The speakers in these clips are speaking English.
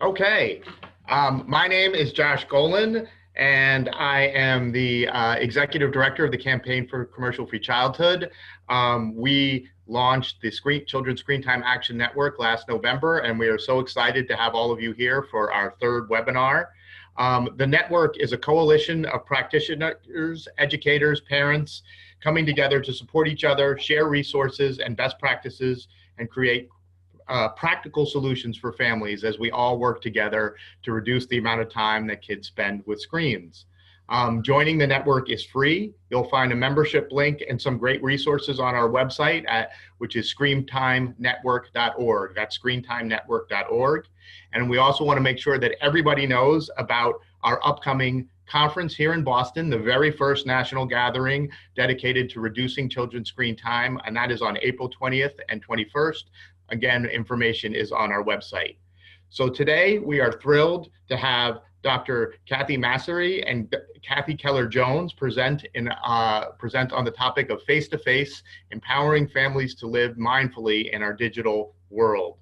Okay, my name is Josh Golan, and I am the Executive Director of the Campaign for Commercial-Free Childhood. We launched the Children's Screen Time Action Network last November, and we are so excited to have all of you here for our third webinar. The network is a coalition of practitioners, educators, parents, coming together to support each other, share resources and best practices, and create practical solutions for families as we all work together to reduce the amount of time that kids spend with screens. Joining the network is free. You'll find a membership link and some great resources on our website, which is screentimenetwork.org. That's screentimenetwork.org. And we also want to make sure that everybody knows about our upcoming conference here in Boston, the very first national gathering dedicated to reducing children's screen time, and that is on April 20th and 21st. Again, information is on our website. So today we are thrilled to have Dr. Kathy Masarie and Kathy Keller Jones present on the topic of face-to-face, empowering families to live mindfully in our digital world.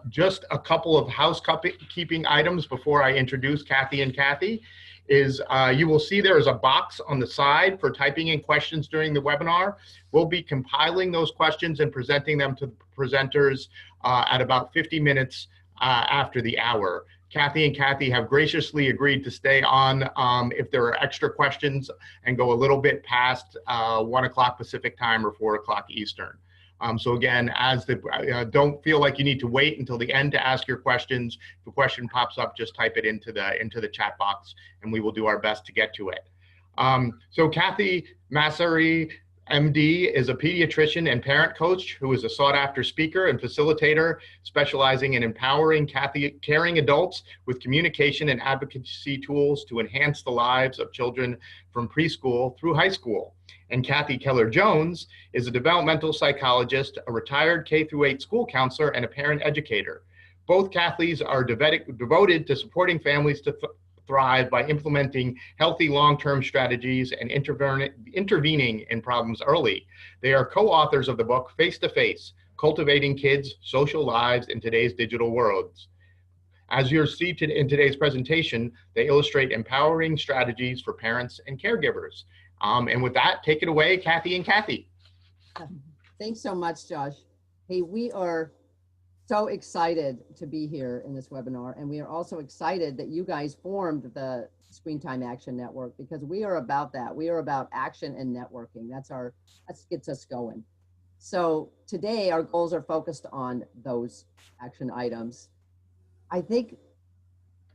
Just a couple of housekeeping items before I introduce Kathy and Kathy is you will see there is a box on the side for typing in questions during the webinar. We'll be compiling those questions and presenting them to the presenters at about 50 minutes after the hour. Kathy and Kathy have graciously agreed to stay on if there are extra questions and go a little bit past 1 o'clock Pacific time or 4 o'clock Eastern. So again, don't feel like you need to wait until the end to ask your questions. If a question pops up, just type it into the chat box, and we will do our best to get to it. So Kathy Masarie, MD, is a pediatrician and parent coach who is a sought-after speaker and facilitator, specializing in empowering caring adults with communication and advocacy tools to enhance the lives of children from preschool through high school. And Kathy Keller Jones is a developmental psychologist, a retired K-8 school counselor, and a parent educator. Both Kathys are devoted to supporting families to thrive by implementing healthy long-term strategies and intervening in problems early. They are co-authors of the book Face to Face: Cultivating Kids' Social Lives in Today's Digital Worlds. As you'll see in today's presentation, they illustrate empowering strategies for parents and caregivers. And with that, take it away, Kathy and Kathy. Thanks so much, Josh. Hey, we are so excited to be here in this webinar, and we are also excited that you guys formed the Screen Time Action Network, because we are about that. We are about action and networking. That gets us going. So today our goals are focused on those action items. I think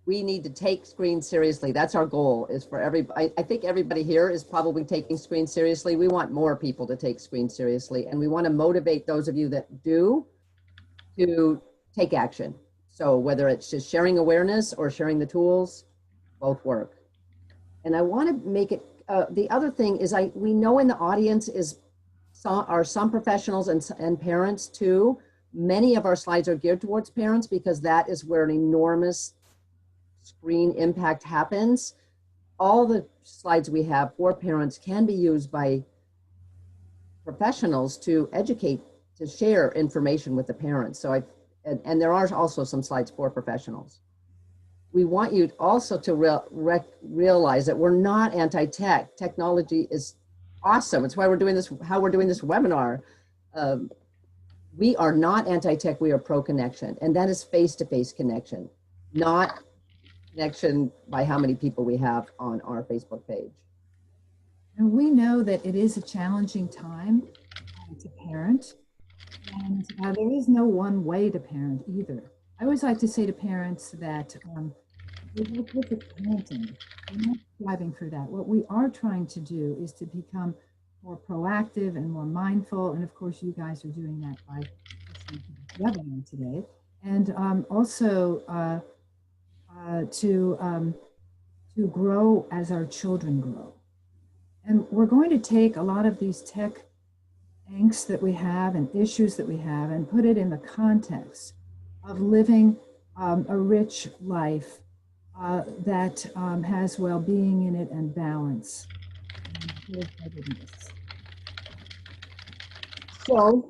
we need to take screen seriously. That's our goal, is for everybody. I think everybody here is probably taking screen seriously. We want more people to take screen seriously, and we want to motivate those of you that do to take action. So whether it's just sharing awareness or sharing the tools, both work. And I want to make it, the other thing is we know in the audience are some professionals and parents too. Many of our slides are geared towards parents because that is where an enormous screen impact happens. All the slides we have for parents can be used by professionals to educate, to share information with the parents. So and there are also some slides for professionals. We want you also to realize that we're not anti-tech. Technology is awesome. It's why we're doing this, how we're doing this webinar. We are not anti-tech, we are pro-connection. And that is face-to-face connection, not connection by how many people we have on our Facebook page. And we know that it is a challenging time to parent, and there is no one way to parent either. I always like to say to parents that we're not perfect parenting. We're not striving for that. What we are trying to do is to become more proactive and more mindful. And of course, you guys are doing that by listening to this webinar today. And also to grow as our children grow. And we're going to take a lot of these tech angst that we have and issues that we have and put it in the context of living a rich life that has well-being in it and balance. So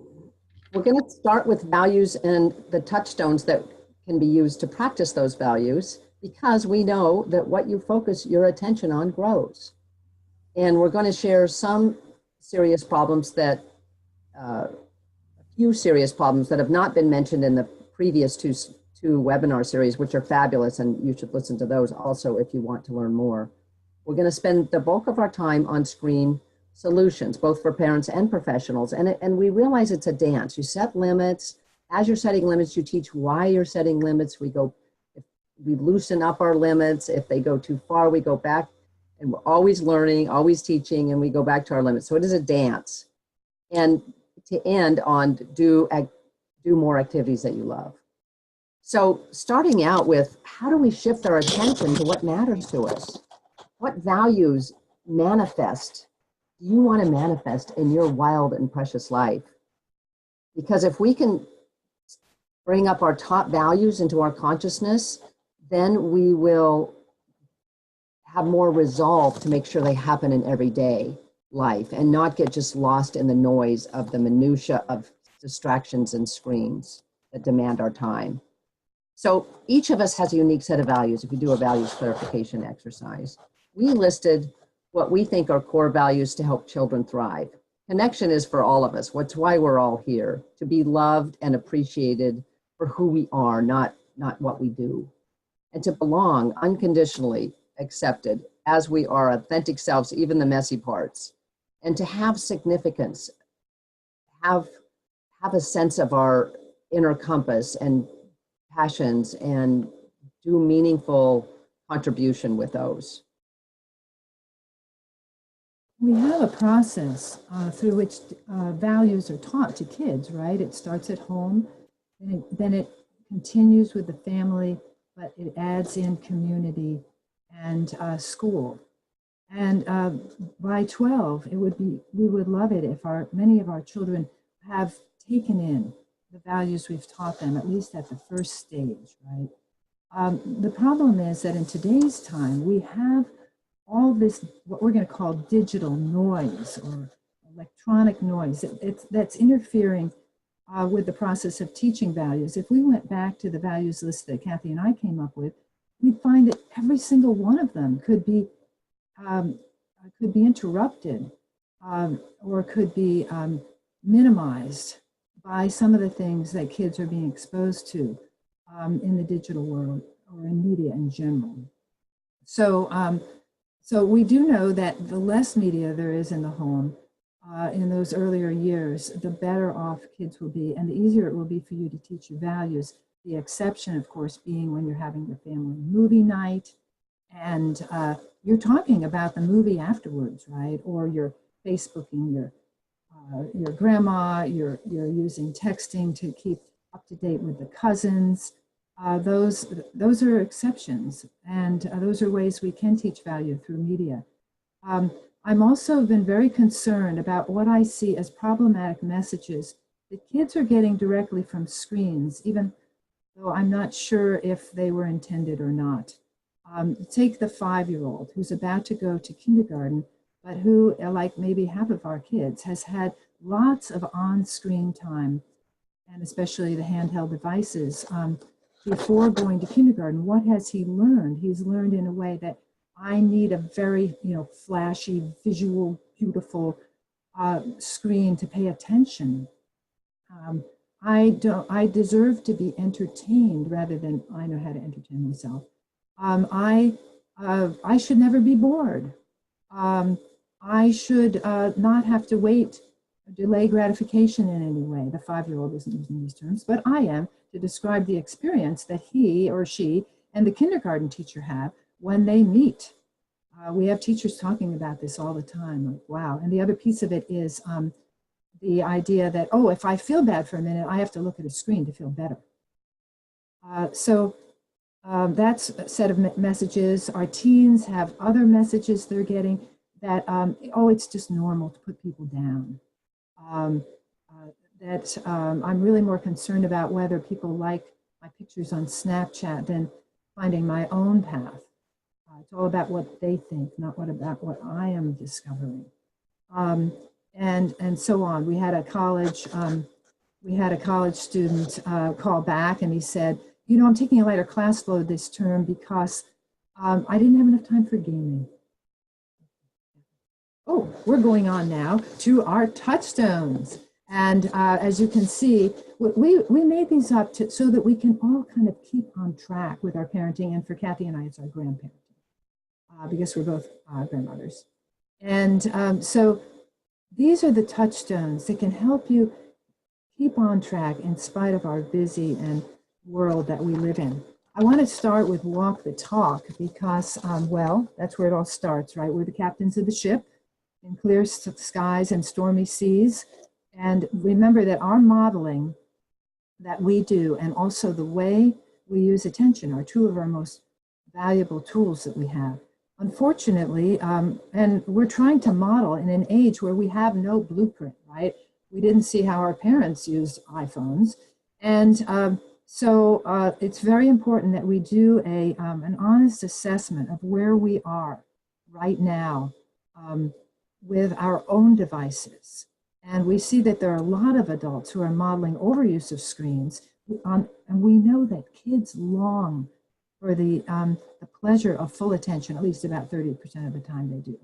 we're going to start with values and the touchstones that can be used to practice those values, because we know that what you focus your attention on grows. And we're going to share some serious problems that, a few serious problems that have not been mentioned in the previous two webinar series, which are fabulous, and you should listen to those also if you want to learn more. We're going to spend the bulk of our time on screen solutions, both for parents and professionals. And we realize it's a dance. You set limits. As you're setting limits, you teach why you're setting limits. We loosen up our limits. If they go too far, we go back, and we're always learning, always teaching, and we go back to our limits. So it is a dance. And to end on do more activities that you love. So starting out with, how do we shift our attention to what matters to us? What values manifest do you want to manifest in your wild and precious life? Because if we can bring up our top values into our consciousness, then we will have more resolve to make sure they happen in everyday life and not get just lost in the noise of the minutia of distractions and screens that demand our time. So each of us has a unique set of values. If you do a values clarification exercise, we listed what we think are core values to help children thrive. Connection is for all of us. What's why we're all here, to be loved and appreciated for who we are, not what we do. And to belong unconditionally accepted as we are, authentic selves, even the messy parts. And to have significance, have a sense of our inner compass and passions, and do meaningful contribution with those. We have a process through which values are taught to kids, right? It starts at home, and then it continues with the family, but it adds in community and school. And by 12, we would love it if many of our children have taken in the values we've taught them, at least at the first stage, right? The problem is that in today's time, we have all this, what we're going to call digital noise or electronic noise, that's interfering with the process of teaching values. If we went back to the values list that Kathy and I came up with, we'd find that every single one of them could be interrupted or could be minimized by some of the things that kids are being exposed to in the digital world or in media in general. So we do know that the less media there is in the home in those earlier years, the better off kids will be, and the easier it will be for you to teach your values. The exception, of course, being when you're having your family movie night and you're talking about the movie afterwards, right? Or you're Facebooking your grandma, you're using texting to keep up to date with the cousins. Those are exceptions, and those are ways we can teach value through media. I'm also been very concerned about what I see as problematic messages that kids are getting directly from screens, even though I'm not sure if they were intended or not. Take the 5-year-old who's about to go to kindergarten, but who, like maybe half of our kids, has had lots of on-screen time, and especially the handheld devices. Before going to kindergarten, what has he learned? He's learned in a way that I need a very, flashy, visual, beautiful screen to pay attention. I deserve to be entertained rather than I know how to entertain myself. I should never be bored. I should not have to wait or delay gratification in any way. The 5-year-old isn't using these terms, but I am, to describe the experience that he or she and the kindergarten teacher have when they meet. We have teachers talking about this all the time, like, wow. And the other piece of it is the idea that, oh, if I feel bad for a minute, I have to look at a screen to feel better. So that's a set of messages. Our teens have other messages they're getting that, oh, it's just normal to put people down. I'm really more concerned about whether people like my pictures on Snapchat than finding my own path. It's all about what they think, not about what I am discovering. And so on. We had a college student call back, and he said, you know, I'm taking a lighter class load this term because I didn't have enough time for gaming. Oh, we're going on now to our touchstones. And as you can see, we made these up so that we can all kind of keep on track with our parenting. And for Kathy and I, it's our grandparenting, because we're both grandmothers. And so these are the touchstones that can help you keep on track in spite of our busy and world that we live in. I want to start with walk the talk because, well, that's where it all starts, right? We're the captains of the ship in clear skies and stormy seas. And remember that our modeling that we do and also the way we use attention are two of our most valuable tools that we have. Unfortunately, and we're trying to model in an age where we have no blueprint, right? We didn't see how our parents used iPhones. And so it's very important that we do an honest assessment of where we are right now with our own devices. And we see that there are a lot of adults who are modeling overuse of screens, and we know that kids long for the pleasure of full attention, at least about 30% of the time they do.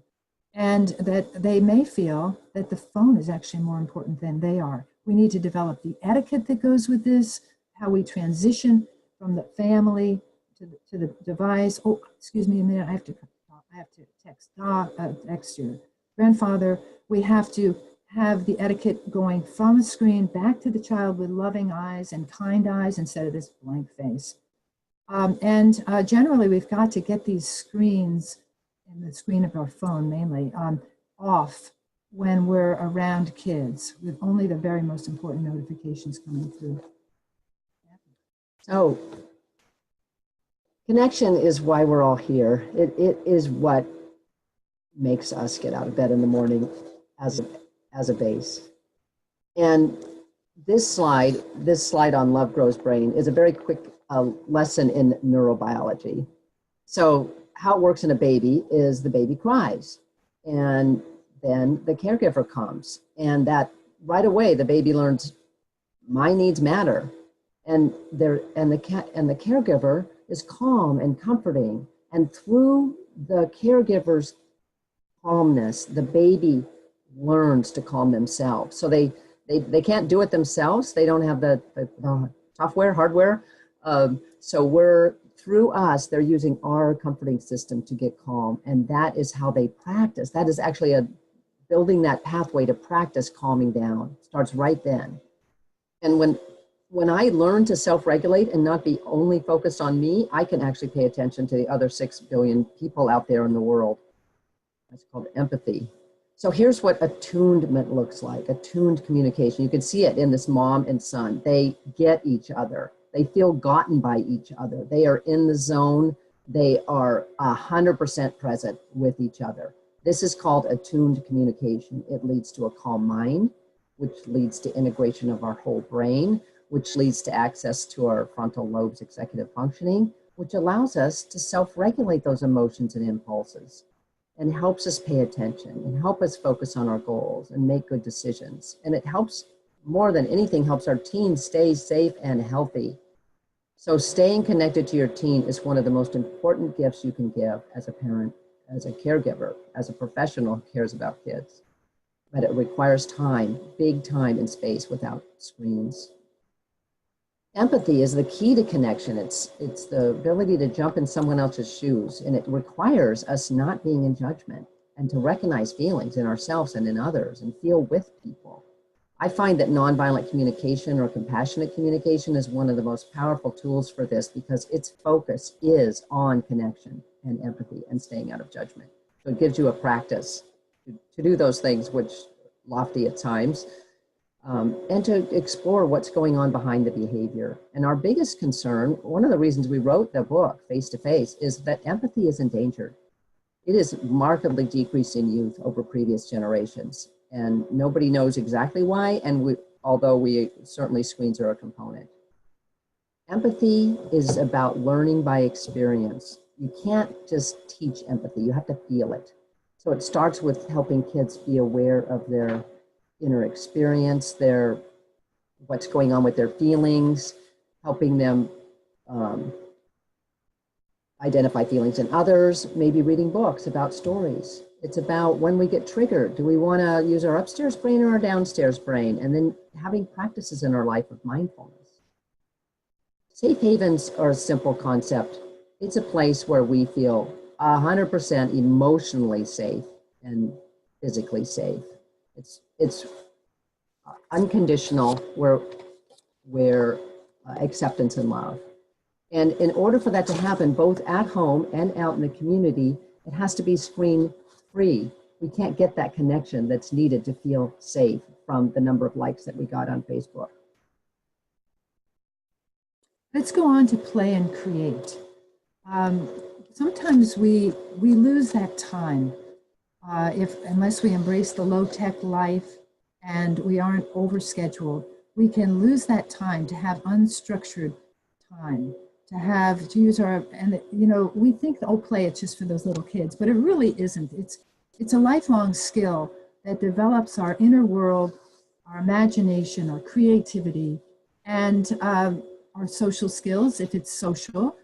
And that they may feel that the phone is actually more important than they are. We need to develop the etiquette that goes with this, how we transition from the family to the device. Oh, excuse me a minute, I have to text your grandfather. We have to have the etiquette going from a screen back to the child with loving eyes and kind eyes instead of this blank face. And generally, we've got to get these screens, and the screen of our phone mainly, off when we're around kids with only the very most important notifications coming through. So connection is why we're all here. It is what makes us get out of bed in the morning as a base. And this slide on Love Grows Brain is a very quick lesson in neurobiology. So how it works in a baby is the baby cries, and then the caregiver comes, and that right away the baby learns my needs matter, and the caregiver is calm and comforting, and through the caregiver's calmness, the baby learns to calm themselves. So they can't do it themselves. They don't have the software, hardware. So through us, they're using our comforting system to get calm. And that is how they practice. That is actually building that pathway to practice calming down. Starts right then. And when I learn to self-regulate and not be only focused on me, I can actually pay attention to the other 6 billion people out there in the world. That's called empathy. So here's what attunement looks like, attuned communication. You can see it in this mom and son. They get each other. They feel gotten by each other. They are in the zone. They are 100% present with each other. This is called attuned communication. It leads to a calm mind, which leads to integration of our whole brain, which leads to access to our frontal lobe's executive functioning, which allows us to self-regulate those emotions and impulses, and helps us pay attention and help us focus on our goals and make good decisions. And it helps, more than anything, helps our teens stay safe and healthy. So staying connected to your teen is one of the most important gifts you can give as a parent, as a caregiver, as a professional who cares about kids. But it requires time, big time and space without screens. Empathy is the key to connection. It's the ability to jump in someone else's shoes, and it requires us not being in judgment and to recognize feelings in ourselves and in others and feel with people. I find that nonviolent communication or compassionate communication is one of the most powerful tools for this because its focus is on connection and empathy and staying out of judgment. So it gives you a practice to do those things, which lofty at times, and to explore what's going on behind the behavior. And our biggest concern, one of the reasons we wrote the book, Face to Face, is that empathy is endangered. It is markedly decreased in youth over previous generations. And nobody knows exactly why, and although certainly screens are a component. Empathy is about learning by experience. You can't just teach empathy, you have to feel it. So it starts with helping kids be aware of their inner experience, what's going on with their feelings, helping them um, identify feelings in others, maybe reading books about stories. It's about when we get triggered, do we want to use our upstairs brain or our downstairs brain? And then having practices in our life of mindfulness. Safe havens are a simple concept. It's a place where we feel 100% emotionally safe and physically safe. It's unconditional, where acceptance and love. And in order for that to happen, both at home and out in the community, it has to be screen free. We can't get that connection that's needed to feel safe from the number of likes that we got on Facebook. Let's go on to play and create. Sometimes we lose that time unless we embrace the low-tech life and we aren't overscheduled. We can lose that time to have unstructured time, to use our, and you know, we think, oh, play, it's just for those little kids, but it really isn't. It's a lifelong skill that develops our inner world, our imagination, our creativity, and our social skills, if it's social,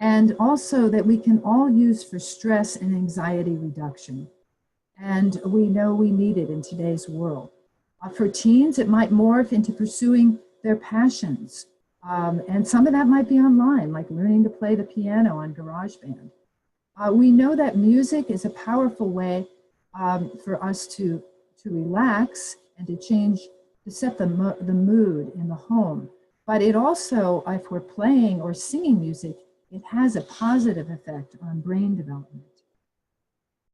and also that we can all use for stress and anxiety reduction. And we know we need it in today's world. For teens, it might morph into pursuing their passions. And some of that might be online, like learning to play the piano on GarageBand. We know that music is a powerful way for us to relax and to set the mood in the home. But it also, if we're playing or singing music, it has a positive effect on brain development.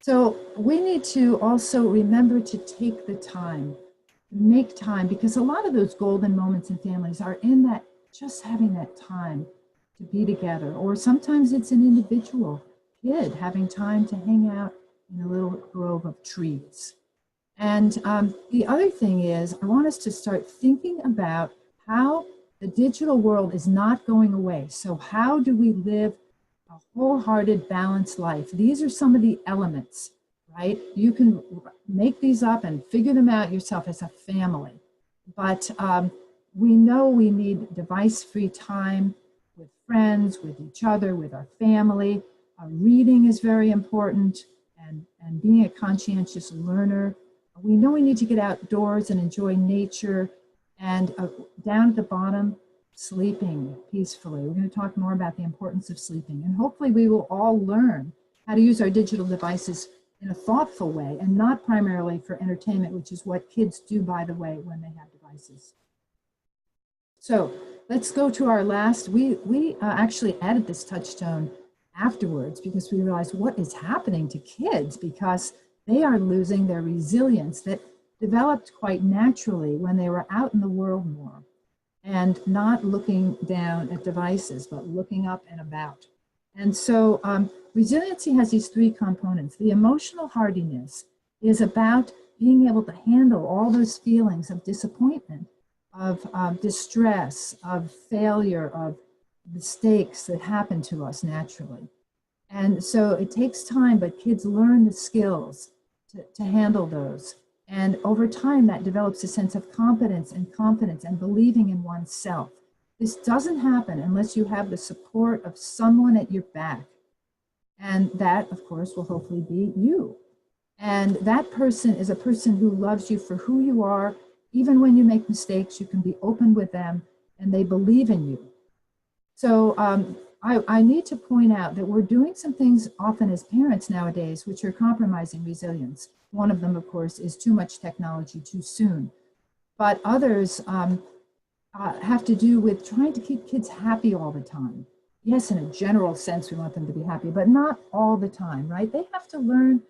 So we need to also remember to take the time, make time, because a lot of those golden moments in families are in that, just having that time to be together. Or sometimes it's an individual kid having time to hang out in a little grove of trees. And the other thing is, I want us to start thinking about how the digital world is not going away. So how do we live a wholehearted, balanced life? These are some of the elements, right? You can make these up and figure them out yourself as a family. But we know we need device-free time with friends, with each other, with our family. Reading is very important, and being a conscientious learner. We know we need to get outdoors and enjoy nature. And down at the bottom, sleeping peacefully. We're going to talk more about the importance of sleeping. And hopefully we will all learn how to use our digital devices in a thoughtful way and not primarily for entertainment, which is what kids do, by the way, when they have devices. So let's go to our last. We actually added this touchstone afterwards because we realized what is happening to kids, because they are losing their resilience that developed quite naturally when they were out in the world more and not looking down at devices, but looking up and about. And so resiliency has these three components. The emotional hardiness is about being able to handle all those feelings of disappointment, of distress, of failure, of mistakes that happen to us naturally. And so it takes time, but kids learn the skills to handle those. And over time, that develops a sense of competence and confidence and believing in oneself. This doesn't happen unless you have the support of someone at your back. And that, of course, will hopefully be you. And that person is a person who loves you for who you are. Even when you make mistakes, you can be open with them and they believe in you. So I need to point out that we're doing some things often as parents nowadays, which are compromising resilience. One of them, of course, is too much technology too soon. But others have to do with trying to keep kids happy all the time. Yes, in a general sense, we want them to be happy, but not all the time, right? They have to learn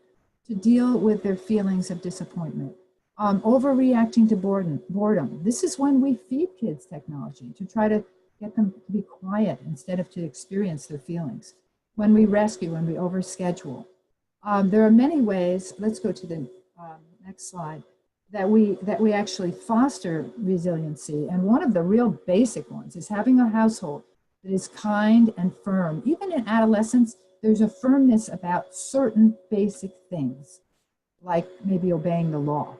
to deal with their feelings of disappointment. Overreacting to boredom. This is when we feed kids technology to try to get them to be quiet instead of to experience their feelings. When we rescue, when we overschedule. There are many ways, let's go to the next slide, that we actually foster resiliency. And one of the real basic ones is having a household that is kind and firm. Even in adolescence, there's a firmness about certain basic things, like maybe obeying the law.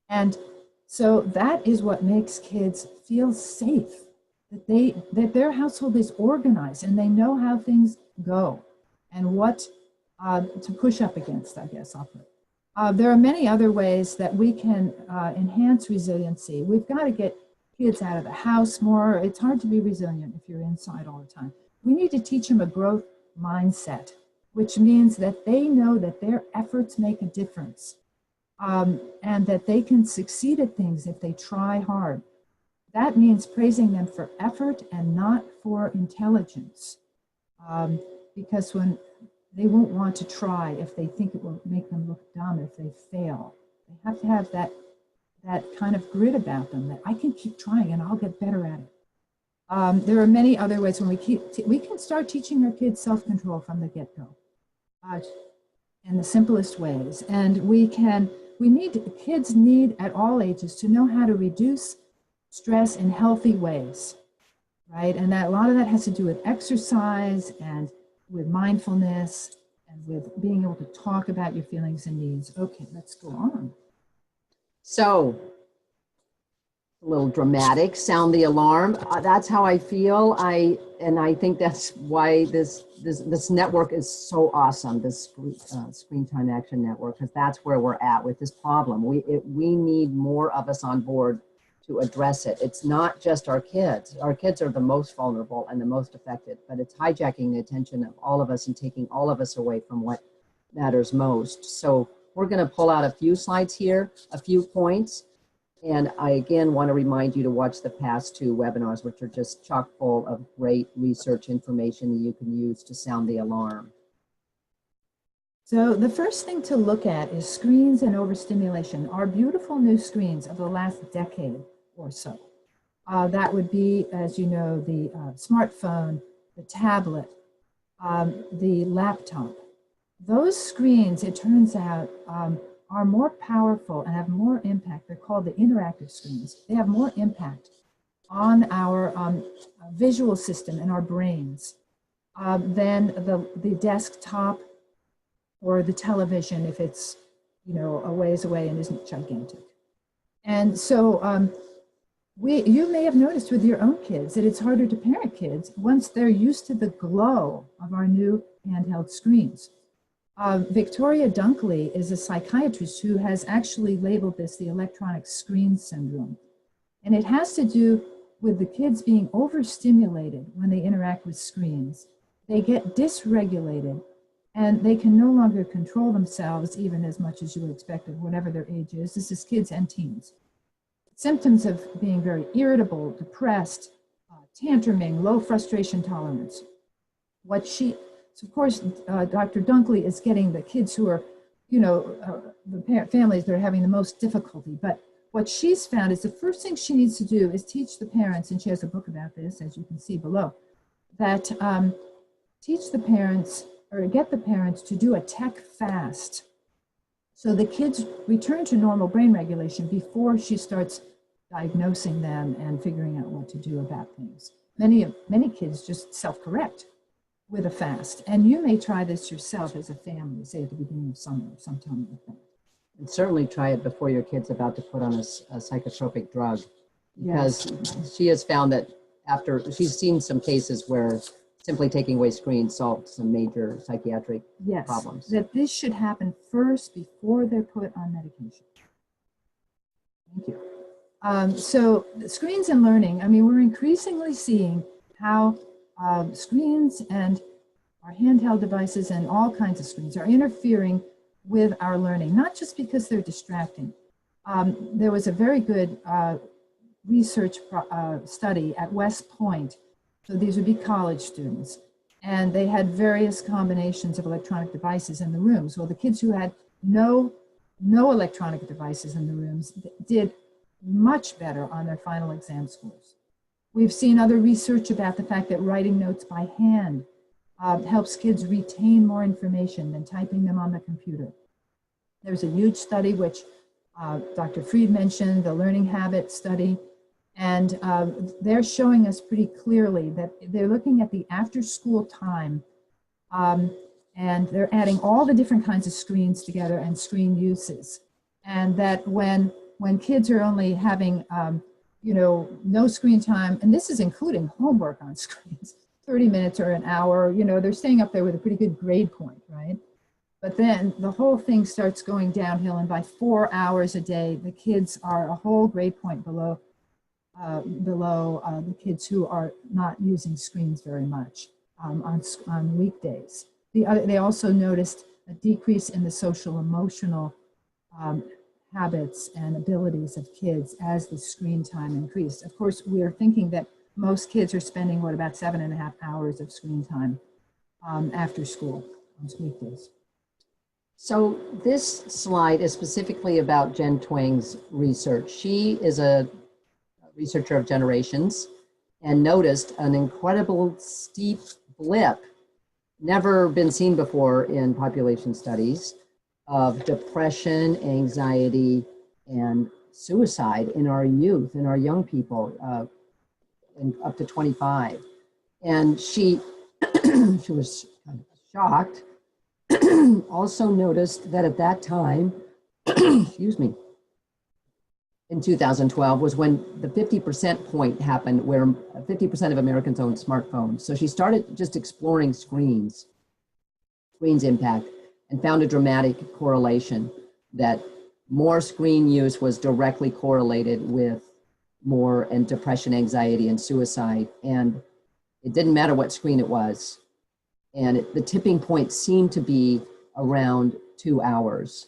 And so that is what makes kids feel safe. that their household is organized and they know how things go and what to push up against, I guess I'll put. There are many other ways that we can enhance resiliency. We've got to get kids out of the house more. It's hard to be resilient if you're inside all the time. We need to teach them a growth mindset, which means that they know that their efforts make a difference, and that they can succeed at things if they try hard. That means praising them for effort and not for intelligence, because when they won't want to try if they think it will make them look dumb if they fail. They have to have that kind of grit about them, that I can keep trying and I'll get better at it. There are many other ways when we can start teaching our kids self-control from the get-go, in the simplest ways. And kids need at all ages to know how to reduce stress in healthy ways, right? And that a lot of that has to do with exercise and with mindfulness and with being able to talk about your feelings and needs. Okay, let's go on. So, a little dramatic, sound the alarm. That's how I feel. And I think that's why this network is so awesome, this Screen Time Action Network, because that's where we're at with this problem. We need more of us on board to address it. It's not just our kids. Our kids are the most vulnerable and the most affected, but it's hijacking the attention of all of us and taking all of us away from what matters most. So we're going to pull out a few slides here, a few points. And I, again, want to remind you to watch the past 2 webinars, which are just chock full of great research information that you can use to sound the alarm. So the first thing to look at is screens and overstimulation. Our beautiful new screens of the last decade or so. That would be, as you know, the smartphone, the tablet, the laptop. Those screens, it turns out, are more powerful and have more impact. They're called the interactive screens. They have more impact on our visual system and our brains than the desktop or the television if it's, a ways away and isn't gigantic. And so you may have noticed with your own kids that it's harder to parent kids once they're used to the glow of our new handheld screens. Victoria Dunkley is a psychiatrist who has actually labeled this the electronic screen syndrome. And it has to do with the kids being overstimulated when they interact with screens. They get dysregulated and they can no longer control themselves even as much as you would expect of whatever their age is. This is kids and teens. Symptoms of being very irritable, depressed, tantruming, low frustration tolerance. So of course, Dr. Dunkley is getting the kids who are, the families that are having the most difficulty. But what she's found is the first thing she needs to do is teach the parents, and she has a book about this, as you can see below, that teach the parents or get the parents to do a tech fast. So the kids return to normal brain regulation before she starts diagnosing them and figuring out what to do about things. Many kids just self-correct with a fast. And you may try this yourself as a family, say at the beginning of summer or sometime like that. And certainly try it before your kid's about to put on a psychotropic drug, because she has found that she's seen some cases where simply taking away screens solved some major psychiatric problems. That this should happen first before they're put on medication. Thank you. So screens and learning, we're increasingly seeing how screens and our handheld devices and all kinds of screens are interfering with our learning, not just because they're distracting. There was a very good research study at West Point. So these would be college students, and they had various combinations of electronic devices in the rooms. Well, the kids who had no electronic devices in the rooms did much better on their final exam scores. We've seen other research about the fact that writing notes by hand helps kids retain more information than typing them on the computer. There's a huge study which Dr. Fried mentioned, the learning habit study, and they're showing us pretty clearly that they're looking at the after-school time, and they're adding all the different kinds of screens together and screen uses, and that when kids are only having you know, no screen time, and this is including homework on screens, 30 minutes or an hour, you know, they're staying up there with a pretty good grade point, right? But then the whole thing starts going downhill, and by 4 hours a day, the kids are a whole grade point below the kids who are not using screens very much on weekdays. They also noticed a decrease in the social emotional habits and abilities of kids as the screen time increased. Of course, we are thinking that most kids are spending, what, about 7.5 hours of screen time after school on weekdays. So this slide is specifically about Jen Twang's research. She is a researcher of generations and noticed an incredible steep blip, never been seen before in population studies, of depression, anxiety, and suicide in our youth, in our young people, up to 25. And she was kind of shocked. Also noticed that at that time, excuse me, in 2012 was when the 50% point happened, where 50% of Americans own smartphones. So she started just exploring screens impact, and found a dramatic correlation that more screen use was directly correlated with more and depression, anxiety, and suicide. And it didn't matter what screen it was. And the tipping point seemed to be around 2 hours.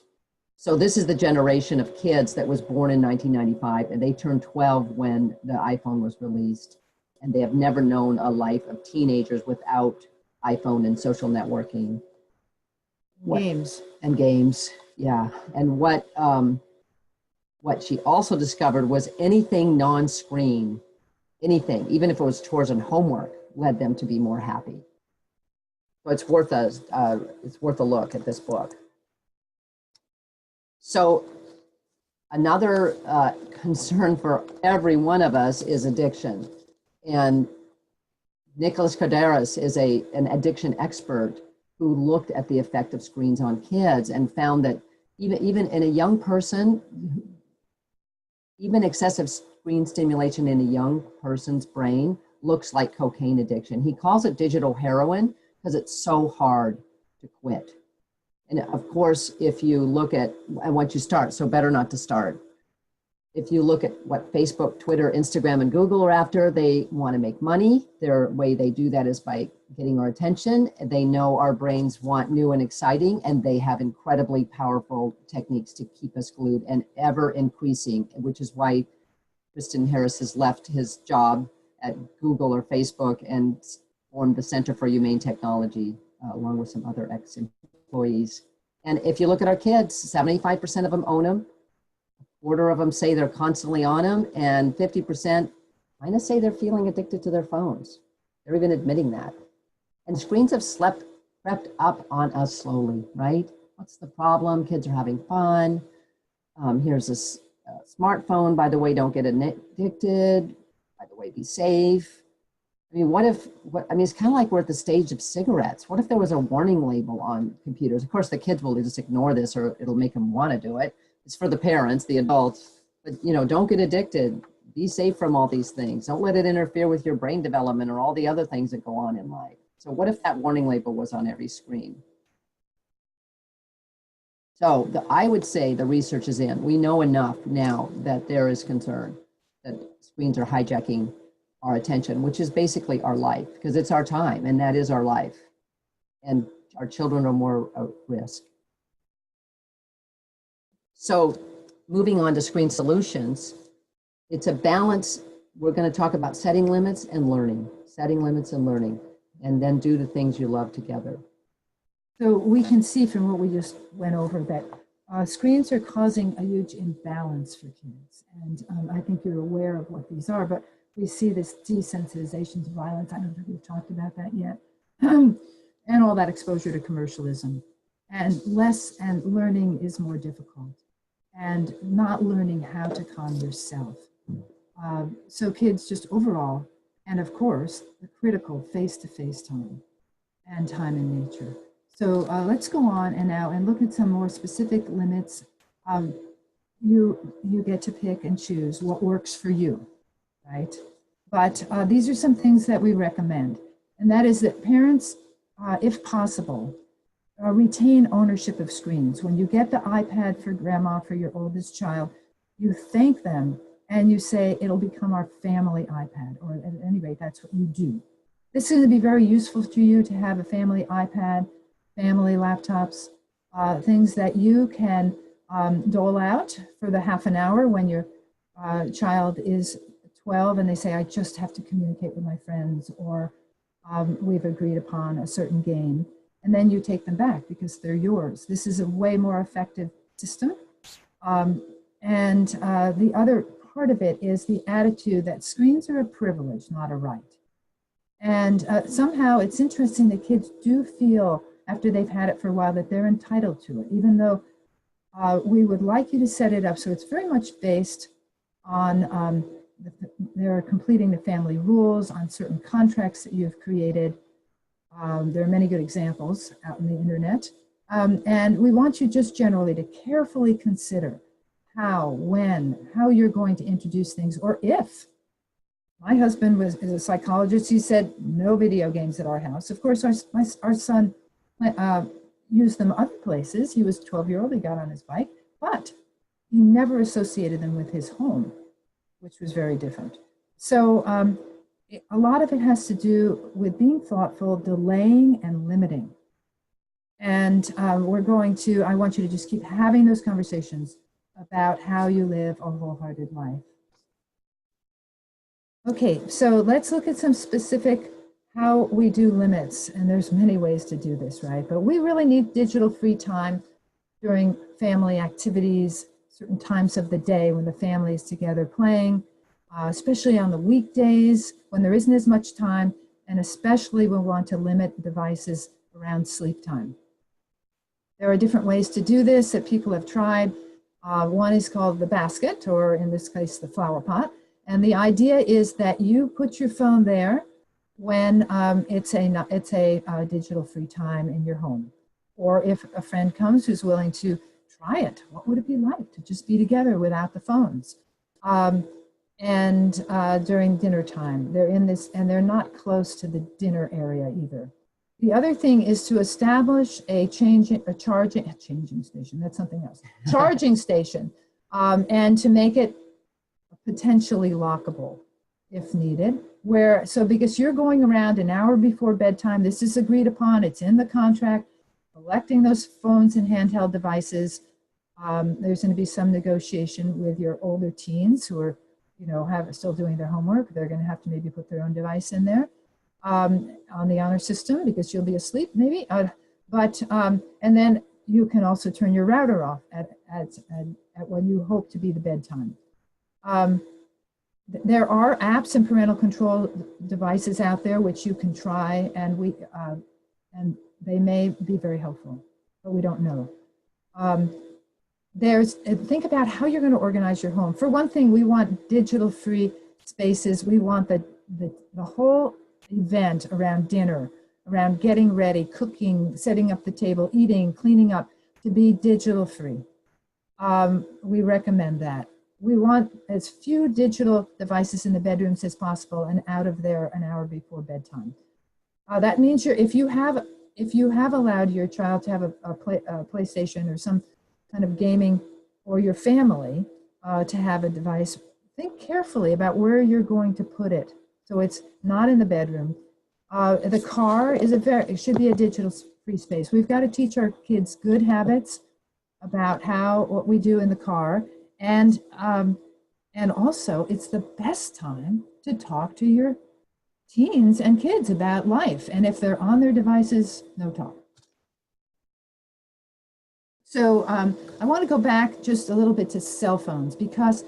So this is the generation of kids that was born in 1995, and they turned 12 when the iPhone was released. And they have never known a life of teenagers without iPhone and social networking. Games. And games, yeah. And what she also discovered was anything non-screen, anything, even if it was chores and homework, led them to be more happy. So it's worth a look at this book. So another concern for every one of us is addiction. And Nicholas Carderas is an addiction expert who looked at the effect of screens on kids and found that even in a young person, even excessive screen stimulation in a young person's brain looks like cocaine addiction. He calls it digital heroin because it's so hard to quit. And of course, if you look at, and once you start, so better not to start. If you look at what Facebook, Twitter, Instagram, and Google are after, they want to make money. Their way they do that is by getting our attention. They know our brains want new and exciting, and they have incredibly powerful techniques to keep us glued and ever increasing, which is why Tristan Harris has left his job at Google or Facebook and formed the Center for Humane Technology, along with some other ex-employees. And if you look at our kids, 75% of them own them. A quarter of them say they're constantly on them, and 50% kind of say they're feeling addicted to their phones. They're even admitting that. And screens have crept up on us slowly, right? What's the problem? Kids are having fun. Here's a smartphone. By the way, don't get addicted. By the way, be safe. I mean, it's kind of like we're at the stage of cigarettes. What if there was a warning label on computers? Of course, the kids will just ignore this, or it'll make them want to do it. It's for the parents, the adults, but don't get addicted. Be safe from all these things. Don't let it interfere with your brain development or all the other things that go on in life. So what if that warning label was on every screen? So I would say the research is in. We know enough now that there is concern that screens are hijacking our attention, which is basically our life, because it's our time and that is our life. And our children are more at risk. So moving on to screen solutions, it's a balance. We're going to talk about setting limits and learning, and then do the things you love together. So we can see from what we just went over that screens are causing a huge imbalance for kids. And I think you're aware of what these are, but we see this desensitization to violence. I don't think we've talked about that yet. And all that exposure to commercialism. And learning is more difficult. And not learning how to calm yourself. So kids just overall, and of course, the critical face-to-face time and time in nature. So let's go on and look at some more specific limits. You get to pick and choose what works for you. right? But these are some things that we recommend. And that is that parents, if possible, retain ownership of screens. When you get the iPad for grandma, for your oldest child, you thank them and you say, it'll become our family iPad, or at any rate, that's what you do. This is going to be very useful to you to have a family iPad, family laptops, things that you can dole out for the half an hour when your child is 12 and they say, I just have to communicate with my friends, or we've agreed upon a certain game. And then you take them back because they're yours. This is a way more effective system. The other part of it is the attitude that screens are a privilege, not a right. And somehow it's interesting that kids do feel, after they've had it for a while, that they're entitled to it, even though we would like you to set it up so it's very much based on they're completing the family rules, on certain contracts that you've created. There are many good examples out in the internet. And we want you just generally to carefully consider how you're going to introduce things, or if. My husband is a psychologist. He said, no video games at our house. Of course, our son used them other places. He was 12-year-old, he got on his bike, but he never associated them with his home, which was very different. So a lot of it has to do with being thoughtful, delaying and limiting. And I want you to just keep having those conversations about how you live a wholehearted life. Okay, so let's look at some specific how we do limits. And there's many ways to do this, right? But we really need digital free time during family activities, certain times of the day when the family is together playing, especially on the weekdays when there isn't as much time, and especially we want to limit devices around sleep time. There are different ways to do this that people have tried. One is called the basket, or in this case, the flower pot. And the idea is that you put your phone there when it's a digital free time in your home. Or if a friend comes who's willing to try it, what would it be like to just be together without the phones? During dinner time, they're in this, and they're not close to the dinner area either. The other thing is to establish charging station, that's something else, charging station, and to make it potentially lockable if needed. Because you're going around an hour before bedtime, this is agreed upon, it's in the contract, collecting those phones and handheld devices. There's going to be some negotiation with your older teens who are, still doing their homework. They're going to have to maybe put their own device in there on the honor system because you'll be asleep maybe. And then you can also turn your router off at what you hope to be the bedtime. There are apps and parental control devices out there which you can try, and they may be very helpful, but we don't know. Think about how you're going to organize your home. For one thing, we want digital free spaces. We want the whole event around dinner, around getting ready, cooking, setting up the table, eating, cleaning up, to be digital free. We recommend that. We want as few digital devices in the bedrooms as possible and out of there an hour before bedtime. That means if you have allowed your child to have a PlayStation or some kind of gaming, or your family to have a device, think carefully about where you're going to put it. So it's not in the bedroom. The car it should be a digital free space. We've got to teach our kids good habits about what we do in the car. And also it's the best time to talk to your teens and kids about life. And if they're on their devices, no talk. So I want to go back just a little bit to cell phones because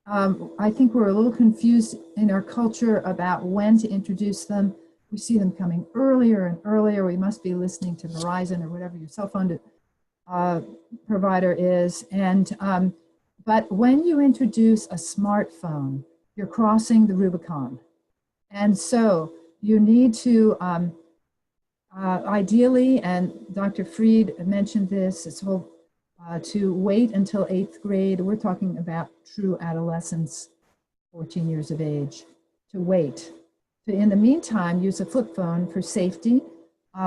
I think we're a little confused in our culture about when to introduce them. We see them coming earlier and earlier. We must be listening to Verizon or whatever your cell phone provider is. But when you introduce a smartphone, you're crossing the Rubicon. And so you need to ideally, and Dr. Fried mentioned this, to wait until 8th grade. We're talking about true adolescence. 14 years of age, to wait. To, in the meantime, use a flip phone for safety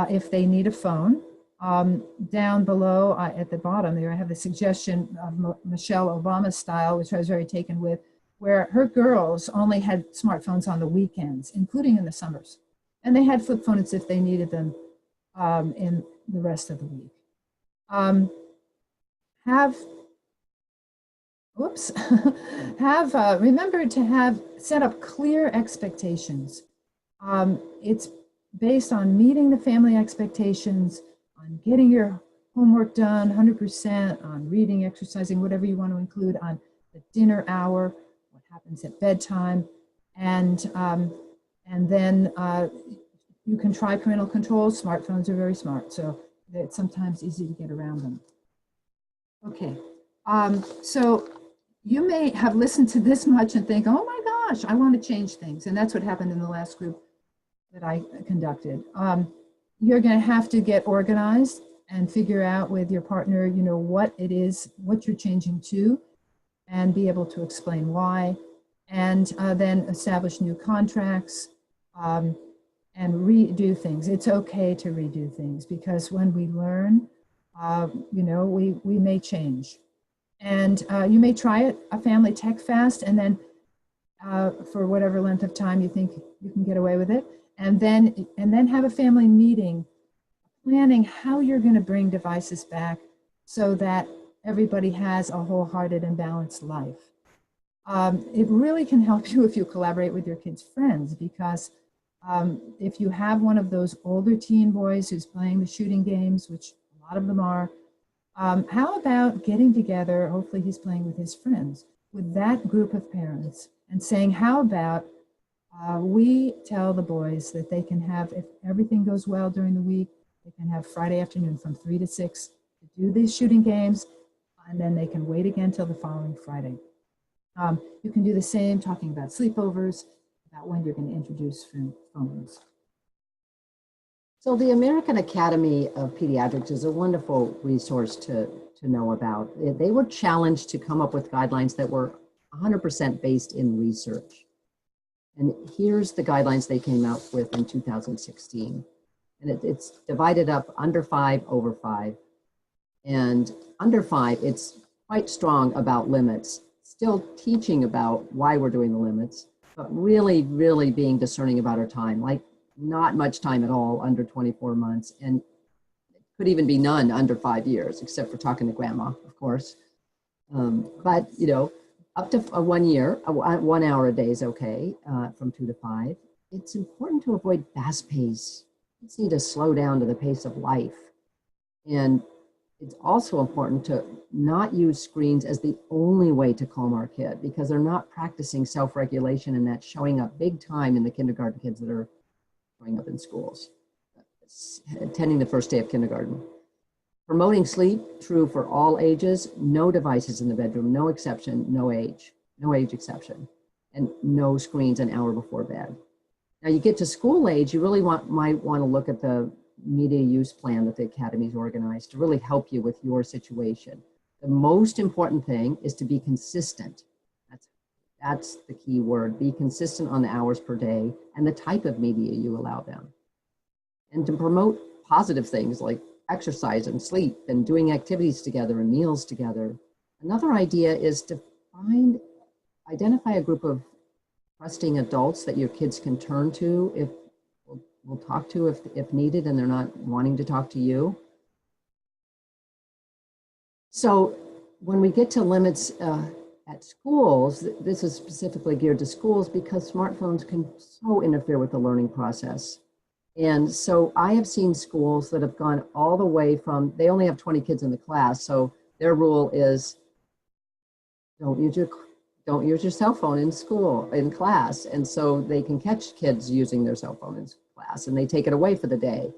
if they need a phone. Down below at the bottom there, I have the suggestion of Michelle Obama's style, which I was very taken with, where her girls only had smartphones on the weekends, including in the summers. And they had flip phones if they needed them in the rest of the week. Remember to set up clear expectations. It's based on meeting the family expectations, on getting your homework done 100%, on reading, exercising, whatever you want to include, on the dinner hour, what happens at bedtime, and then you can try parental controls. Smartphones are very smart, so it's sometimes easy to get around them. Okay, so you may have listened to this much and think, oh my gosh, I want to change things. And that's what happened in the last group that I conducted. You're going to have to get organized and figure out with your partner, you know, what it is, what you're changing to, and be able to explain why, and then establish new contracts and redo things. It's okay to redo things, because when we learn, you know, we may change. And you may try it, a family tech fast, and then for whatever length of time you think you can get away with it, and then have a family meeting planning how you're going to bring devices back so that everybody has a wholehearted and balanced life. It really can help you if you collaborate with your kids' friends, because if you have one of those older teen boys who's playing the shooting games, which a lot of them are, how about getting together, hopefully he's playing with his friends, with that group of parents, and saying, how about we tell the boys that they can have, if everything goes well during the week, they can have Friday afternoon from 3 to 6 to do these shooting games, and then they can wait again till the following Friday. You can do the same, talking about sleepovers, about when you're going to introduce phones. So the American Academy of Pediatrics is a wonderful resource to know about. They were challenged to come up with guidelines that were 100% based in research. And here's the guidelines they came out with in 2016. And it's divided up under 5, over 5. And under 5, it's quite strong about limits, still teaching about why we're doing the limits, but really, really being discerning about our time, like not much time at all under 24 months, and it could even be none under 5 years, except for talking to grandma, of course. But, you know, up to 1 year, 1 hour a day is okay, from 2 to 5. It's important to avoid fast pace. Kids need to slow down to the pace of life. And it's also important to not use screens as the only way to calm our kid, because they're not practicing self-regulation, and that's showing up big time in the kindergarten kids that are growing up in schools, attending the first day of kindergarten. Promoting sleep, true for all ages, no devices in the bedroom, no exception, no age exception, and no screens an hour before bed. Now you get to school age, you really might want to look at the media use plan that the Academy's organized to really help you with your situation. The most important thing is to be consistent. That's the key word. Be consistent on the hours per day and the type of media you allow them. And to promote positive things like exercise and sleep and doing activities together and meals together. Another idea is to identify a group of trusting adults that your kids can turn to will talk to if needed and they're not wanting to talk to you. So when we get to limits at schools, this is specifically geared to schools because smartphones can so interfere with the learning process. And so I have seen schools that have gone all the way from, they only have 20 kids in the class, so their rule is don't use your cell phone in class. And so they can catch kids using their cell phone in class and they take it away for the day.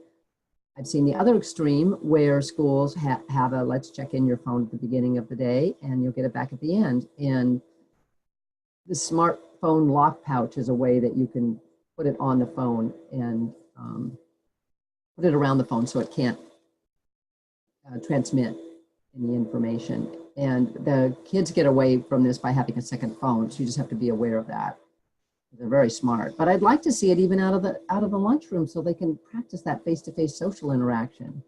I've seen the other extreme where schools have a let's check in your phone at the beginning of the day and you'll get it back at the end. And the smartphone lock pouch is a way that you can put it on the phone and put it around the phone so it can't transmit any information. And the kids get away from this by having a second phone. So you just have to be aware of that. They're very smart. But I'd like to see it even out of the lunchroom so they can practice that face-to-face social interaction.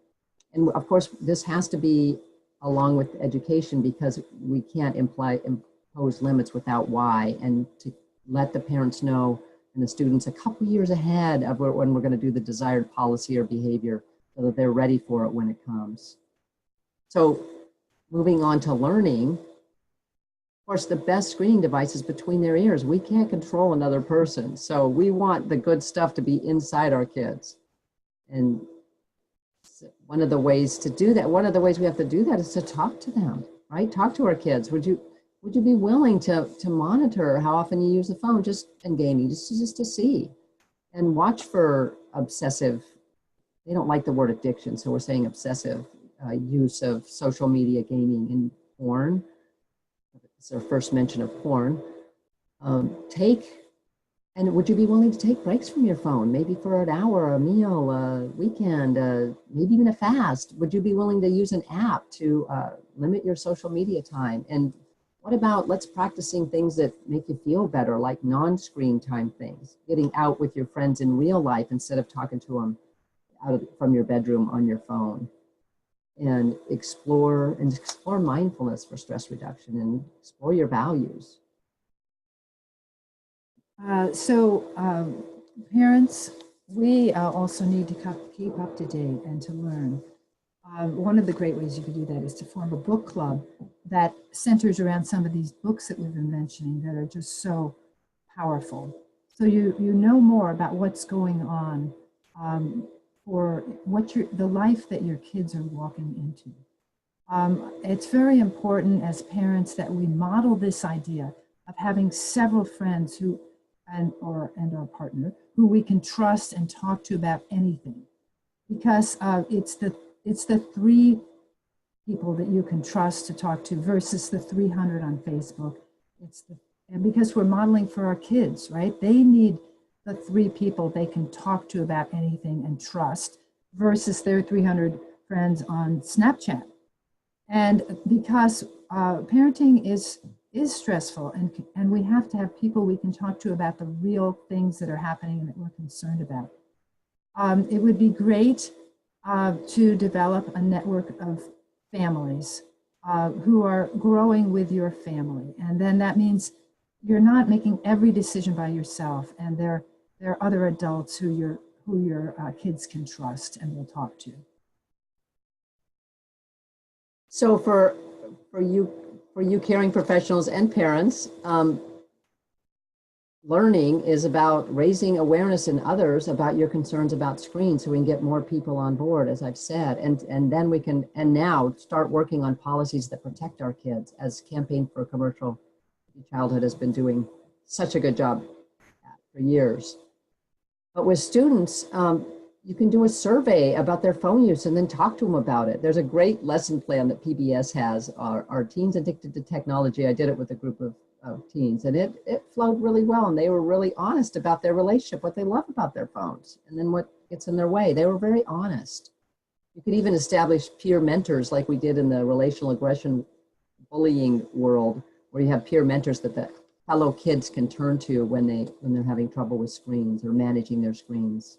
And of course, this has to be along with education, because we can't impose limits without why, and to let the parents know and the students a couple years ahead of when we're going to do the desired policy or behavior, so that they're ready for it when it comes. So moving on to learning, of course, the best screening device is between their ears. We can't control another person. So we want the good stuff to be inside our kids. And one of the ways to do that, one of the ways we have to do that is to talk to them, right? Talk to our kids. Would you be willing to monitor how often you use the phone, just in gaming, just to see, and watch for obsessive, they don't like the word addiction, so we're saying obsessive use of social media, gaming, and porn. It's our first mention of porn. And would you be willing to take breaks from your phone, maybe for an hour, a meal, a weekend, maybe even a fast? Would you be willing to use an app to limit your social media time? And what about let's practicing things that make you feel better, like non-screen time things, getting out with your friends in real life instead of talking to them from your bedroom on your phone, and explore mindfulness for stress reduction, and explore your values. Parents, we also need to keep up to date and to learn. One of the great ways you could do that is to form a book club that centers around some of these books that we've been mentioning that are just so powerful. So you know more about what's going on for the life that your kids are walking into. It's very important as parents that we model this idea of having several friends and our partner who we can trust and talk to about anything, because it's the 3 people that you can trust to talk to versus the 300 on Facebook. And because we're modeling for our kids, right? They need the 3 people they can talk to about anything and trust versus their 300 friends on Snapchat. And because parenting is stressful, and we have to have people we can talk to about the real things that are happening and that we're concerned about. It would be great to develop a network of families who are growing with your family. And then that means you're not making every decision by yourself, and there are other adults who your kids can trust and will talk to. So for you caring professionals and parents, learning is about raising awareness in others about your concerns about screens, so we can get more people on board, as I've said, and then we can now start working on policies that protect our kids, as Campaign for Commercial Childhood has been doing such a good job for years. But with students, you can do a survey about their phone use and then talk to them about it. There's a great lesson plan that PBS has, our Teens Addicted to Technology. I did it with a group of teens, and it flowed really well, and they were really honest about their relationship, what they love about their phones, and then what gets in their way. They were very honest. You could even establish peer mentors like we did in the relational aggression bullying world, where you have peer mentors that the fellow kids can turn to when they're having trouble with screens or managing their screens.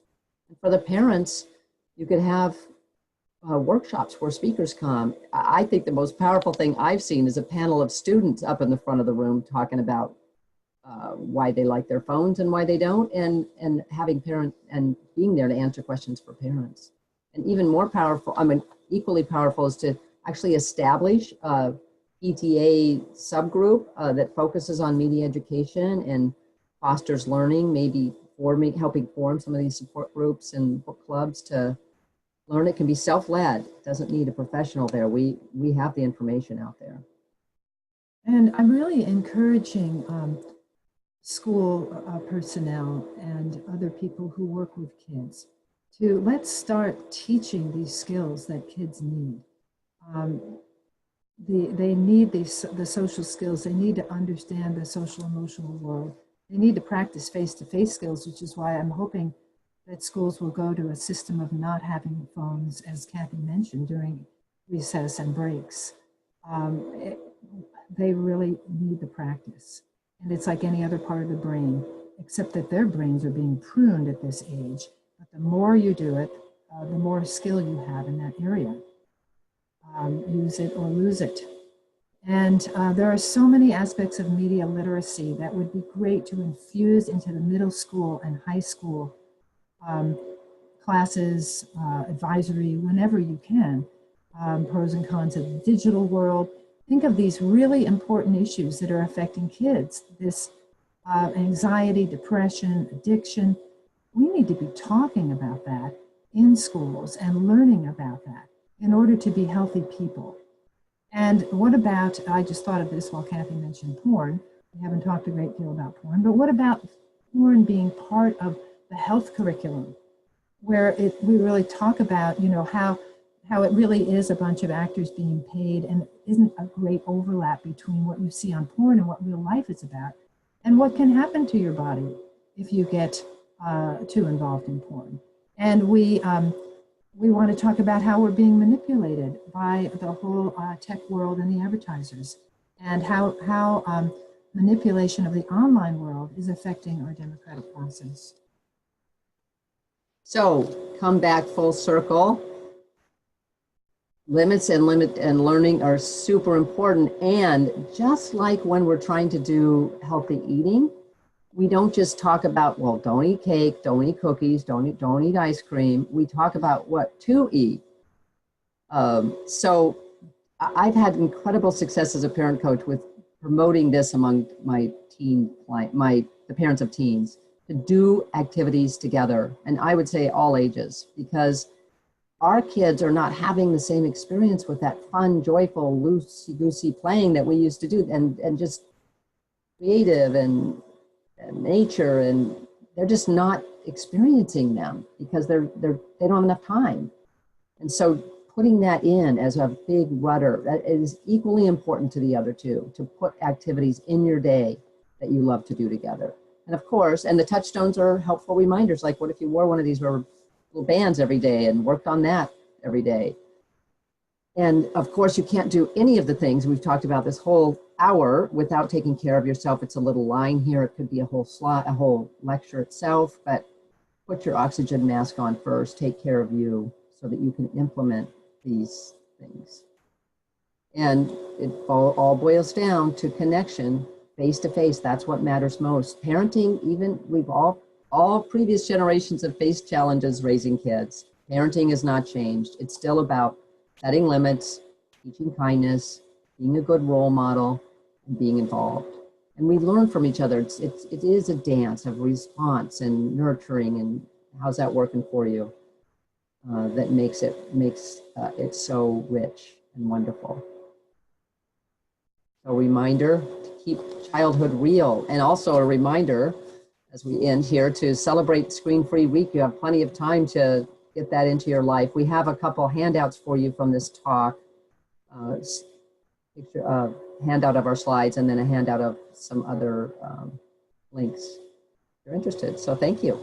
And for the parents, you could have workshops where speakers come. I think the most powerful thing I've seen is a panel of students up in the front of the room talking about why they like their phones and why they don't, and having parents and being there to answer questions for parents. And even more powerful, equally powerful, is to actually establish a PTA subgroup that focuses on media education and fosters learning, maybe helping form some of these support groups and book clubs to learn. It can be self-led. It doesn't need a professional there. We have the information out there. And I'm really encouraging school personnel and other people who work with kids to let's start teaching these skills that kids need. They need the social skills. They need to understand the social emotional world. They need to practice face-to-face skills, which is why I'm hoping that schools will go to a system of not having phones, as Kathy mentioned, during recess and breaks. They really need the practice. And it's like any other part of the brain, except that their brains are being pruned at this age. But the more you do it, the more skill you have in that area. Use it or lose it. And there are so many aspects of media literacy that would be great to infuse into the middle school and high school classes, advisory, whenever you can. Pros and cons of the digital world. Think of these really important issues that are affecting kids. This anxiety, depression, addiction. We need to be talking about that in schools and learning about that in order to be healthy people. And what about, I just thought of this while Kathy mentioned porn. We haven't talked a great deal about porn, but what about porn being part of the health curriculum, where we really talk about, you know, how it really is a bunch of actors being paid and isn't a great overlap between what you see on porn and what real life is about, and what can happen to your body if you get too involved in porn. And we want to talk about how we're being manipulated by the whole tech world and the advertisers, and how manipulation of the online world is affecting our democratic process. So come back full circle. Limits and learning are super important. And just like when we're trying to do healthy eating, we don't just talk about, well, don't eat cake, don't eat cookies, don't eat ice cream. We talk about what to eat. So I've had incredible success as a parent coach with promoting this among my the parents of teens, to do activities together. And I would say all ages, because our kids are not having the same experience with that fun, joyful, loosey-goosey playing that we used to do, and just creative and nature, and they're just not experiencing them because they don't have enough time. And so putting that in as a big rudder, that is equally important to the other two, to put activities in your day that you love to do together. And of course, and the touchstones are helpful reminders, like what if you wore one of these rubber little bands every day and worked on that every day. And of course, you can't do any of the things we've talked about this whole hour without taking care of yourself. It's a little line here. It could be a whole slot, a whole lecture itself, but put your oxygen mask on first, take care of you so that you can implement these things. And it all boils down to connection, face to face. That's what matters most. Parenting, even we've all previous generations have faced challenges raising kids. Parenting has not changed. It's still about setting limits, teaching kindness, being a good role model, and being involved. And we learn from each other. It is a dance of response and nurturing, and how's that working for you? That makes it so rich and wonderful. So a reminder to keep childhood real, and also a reminder as we end here to celebrate Screen-Free Week. You have plenty of time to get that into your life. We have a couple handouts for you from this talk. Handout of our slides, and then a handout of some other links if you're interested. So thank you.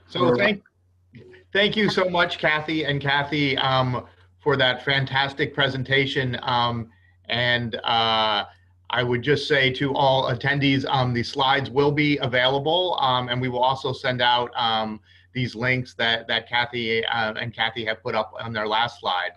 So thank you so much, Kathy and Kathy, for that fantastic presentation. I would just say to all attendees, the slides will be available, and we will also send out these links that Kathy and Kathy have put up on their last slide.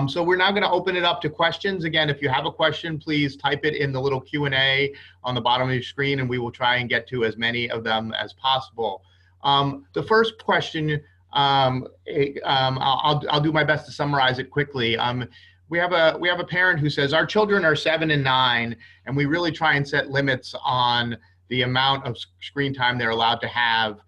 So we're now going to open it up to questions. Again, if you have a question, please type it in the little Q&A on the bottom of your screen, and we will try and get to as many of them as possible. The first question, I'll do my best to summarize it quickly. We have a parent who says, our children are 7 and 9, and we really try and set limits on the amount of screen time they're allowed to have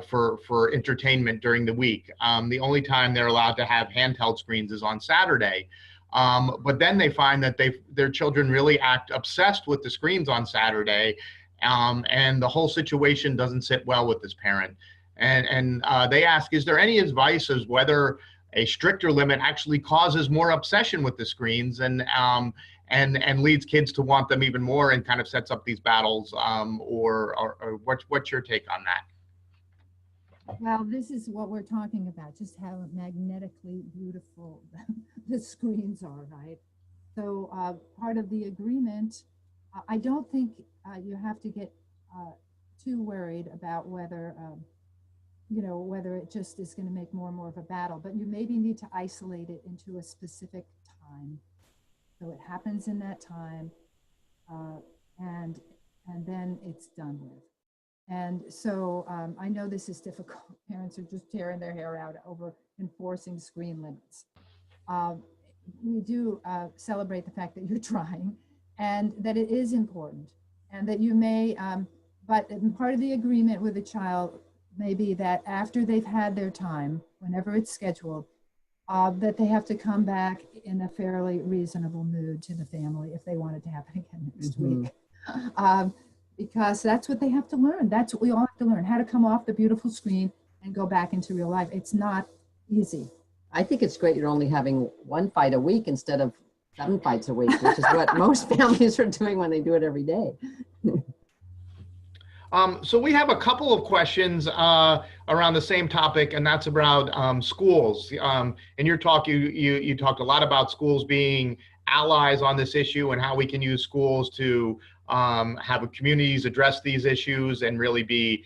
for entertainment during the week. The only time they're allowed to have handheld screens is on Saturday. But then they find that their children really act obsessed with the screens on Saturday, and the whole situation doesn't sit well with this parent. And they ask, is there any advice as whether a stricter limit actually causes more obsession with the screens and leads kids to want them even more and kind of sets up these battles, or what's your take on that? Well, this is what we're talking about, just how magnetically beautiful the screens are, right? So part of the agreement, I don't think you have to get too worried about whether, whether it just is going to make more and more of a battle, but you maybe need to isolate it into a specific time. So it happens in that time, uh, and then it's done with. And so I know this is difficult. Parents are just tearing their hair out over enforcing screen limits. We do celebrate the fact that you're trying and that it is important and that you may, but part of the agreement with the child may be that after they've had their time, whenever it's scheduled, that they have to come back in a fairly reasonable mood to the family if they want it to happen again next week. Because that's what they have to learn. That's what we all have to learn, how to come off the beautiful screen and go back into real life. It's not easy. I think it's great you're only having one fight a week instead of 7 fights a week, which is what most families are doing when they do it every day. So we have a couple of questions around the same topic, and that's about schools. In your talk, you talked a lot about schools being allies on this issue and how we can use schools to have communities address these issues and really be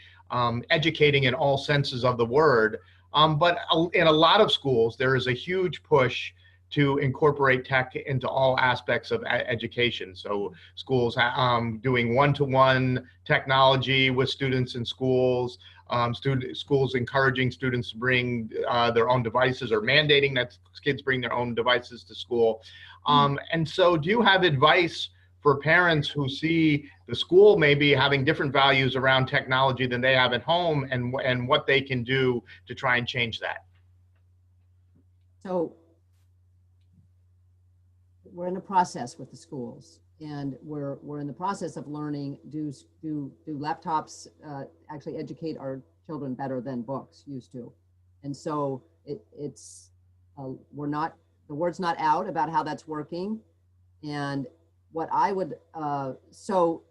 educating in all senses of the word. But in a lot of schools, there is a huge push to incorporate tech into all aspects of education. So schools doing one-to-one technology with students in schools, schools encouraging students to bring their own devices or mandating that kids bring their own devices to school. And so do you have advice for parents who see the school maybe having different values around technology than they have at home, and what they can do to try and change that? So we're in a process with the schools, and we're in the process of learning, do laptops actually educate our children better than books used to? And so it's the word's not out about how that's working. And what I would, so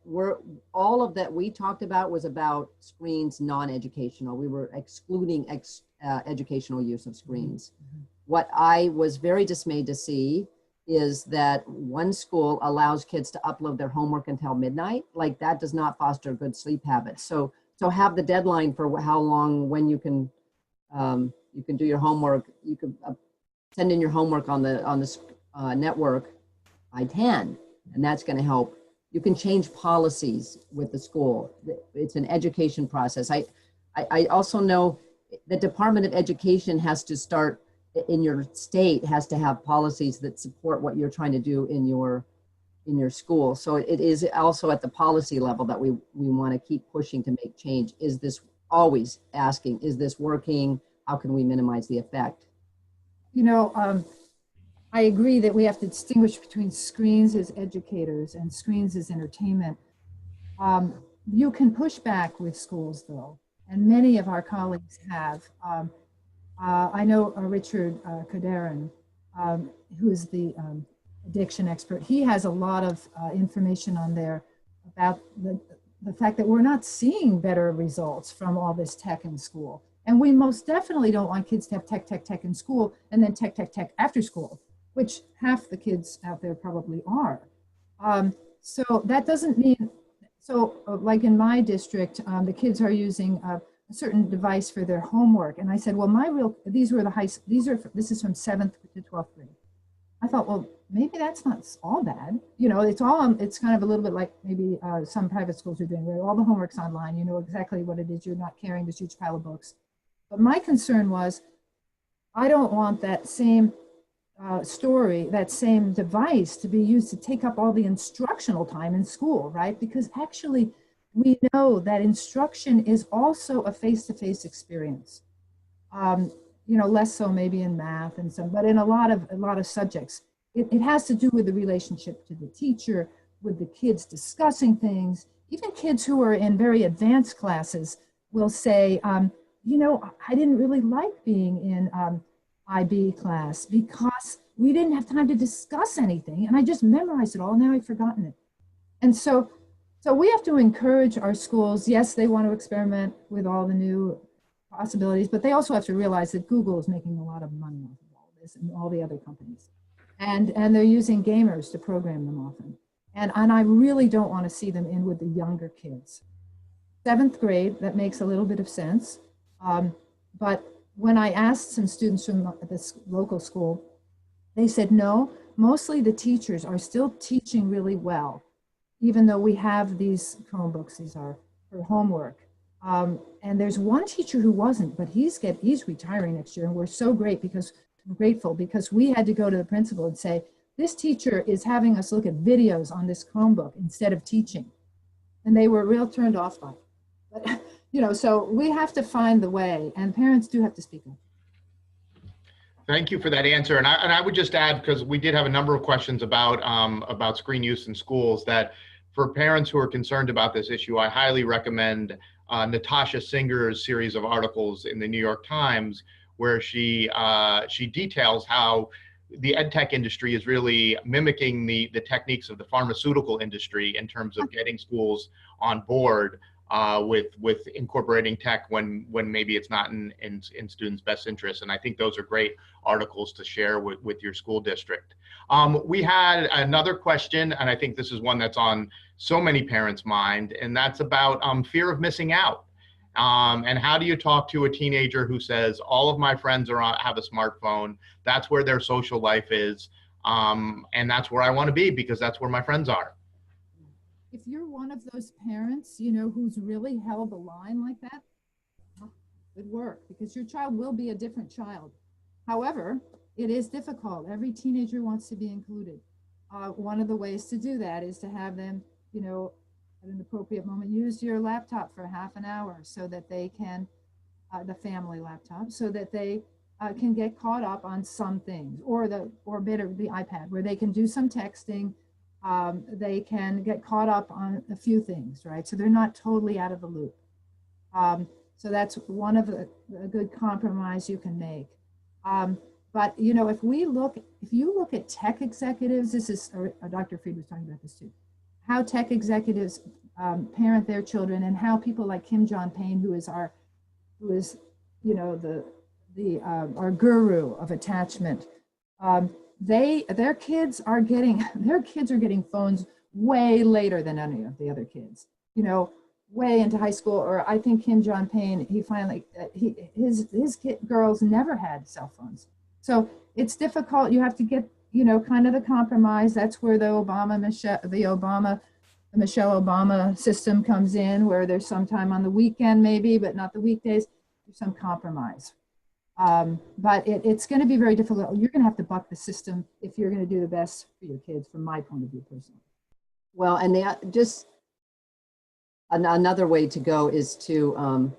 all of that we talked about was about screens non-educational. We were excluding educational use of screens. What I was very dismayed to see is that one school allows kids to upload their homework until midnight. Like, that does not foster good sleep habits. So have the deadline for how long, when you can do your homework. You can send in your homework on the network by 10. And that's going to help. You can change policies with the school. It's an education process. I also know the Department of Education has to start in your state, has to have policies that support what you're trying to do in your school. So it is also at the policy level that we want to keep pushing to make change. Is this, always asking, is this working? How can we minimize the effect? I agree that we have to distinguish between screens as educators and screens as entertainment. You can push back with schools, though, and many of our colleagues have. I know Richard Kaderin, who's the addiction expert. He has a lot of information on there about the fact that we're not seeing better results from all this tech in school. And we most definitely don't want kids to have tech in school and then tech after school, which half the kids out there probably are. So that doesn't mean, like in my district, the kids are using a certain device for their homework. And I said, well, this is from 7th to 12th grade. I thought, well, maybe that's not all bad. It's kind of a little bit like maybe some private schools are doing, where all the homework's online, you know exactly what it is, you're not carrying this huge pile of books. But my concern was, I don't want that same that same device to be used to take up all the instructional time in school, right? Because actually, we know that instruction is also a face-to-face experience. Less so maybe in math and some, but in a lot of subjects, it has to do with the relationship to the teacher, with the kids discussing things. Even kids who are in very advanced classes will say, I didn't really like being in IB class because we didn't have time to discuss anything, and I just memorized it all, and now I've forgotten it. And so we have to encourage our schools. Yes, they want to experiment with all the new possibilities, but they also have to realize that Google is making a lot of money off of all this and all the other companies. And they're using gamers to program them often. And I really don't want to see them in with the younger kids. 7th grade, that makes a little bit of sense. But when I asked some students from this local school, they said, no, mostly the teachers are still teaching really well, even though we have these Chromebooks, these are for homework. And there's one teacher who wasn't, but he's retiring next year. And we're so grateful because we had to go to the principal and say, this teacher is having us look at videos on this Chromebook instead of teaching. And they were real turned off by it. But, you know, so we have to find the way, and parents do have to speak up. Thank you for that answer. And I would just add, because we did have a number of questions about screen use in schools, that for parents who are concerned about this issue, I highly recommend Natasha Singer's series of articles in the New York Times, where she details how the ed tech industry is really mimicking the techniques of the pharmaceutical industry in terms of getting schools on board with incorporating tech when maybe it's not in students' best interest. And I think those are great articles to share with your school district. We had another question, and I think this is one that's on so many parents' mind, and that's about fear of missing out. And how do you talk to a teenager who says, all of my friends have a smartphone, that's where their social life is, and that's where I want to be because that's where my friends are? If you're one of those parents, you know, who's really held the line like that, good work, because your child will be a different child. However, it is difficult. Every teenager wants to be included. One of the ways to do that is to have them, you know, at an appropriate moment, use your laptop for half an hour so that they can, the family laptop, so that they can get caught up on some things, or better, the iPad, where they can do some texting. They can get caught up on a few things, right? So they're not totally out of the loop. So that's one of a good compromise you can make. But you know, if you look at tech executives, Dr. Fried was talking about this too, how tech executives parent their children, and how people like Kim John Payne, who is you know, our guru of attachment. Their kids are getting phones way later than any of the other kids, you know, way into high school. Or I think Kim John Payne, his girls never had cell phones. So it's difficult. You have to get, you know, kind of the compromise. That's where the Michelle Obama system comes in, where there's some time on the weekend maybe, but not the weekdays. There's some compromise. But it's going to be very difficult. You're going to have to buck the system if you're going to do the best for your kids, from my point of view personally. Well, and just another way to go is to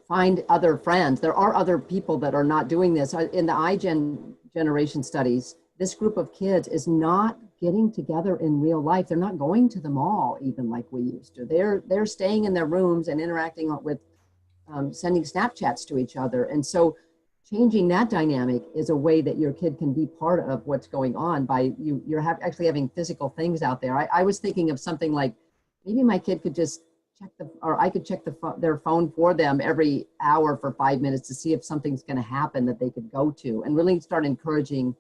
find other friends. There are other people that are not doing this. In the iGen generation studies, this group of kids is not getting together in real life. They're not going to the mall even like we used to. They're staying in their rooms and interacting with sending Snapchats to each other. And so changing that dynamic is a way that your kid can be part of what's going on by you're actually having physical things out there. I was thinking of something like, maybe my kid could just I could check their phone for them every hour for 5 minutes to see if something's going to happen that they could go to, and really start encouraging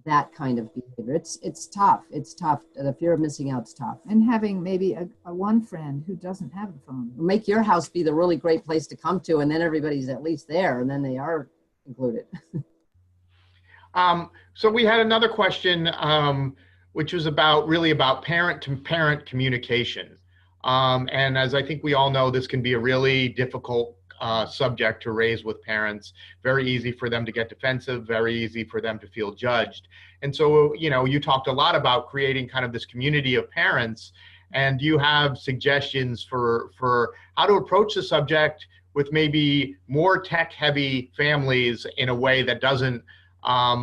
that kind of behavior. It's tough. It's tough. The fear of missing out is tough. And having maybe a one friend who doesn't have a phone. Make your house be the really great place to come to, and then everybody's at least there, and then they are included. So we had another question, which was really about parent-to-parent communication. And as I think we all know, this can be a really difficult subject to raise with parents. Very easy for them to get defensive, very easy for them to feel judged. And so, you know, you talked a lot about creating kind of this community of parents, and you have suggestions for how to approach the subject with maybe more tech-heavy families in a way that doesn't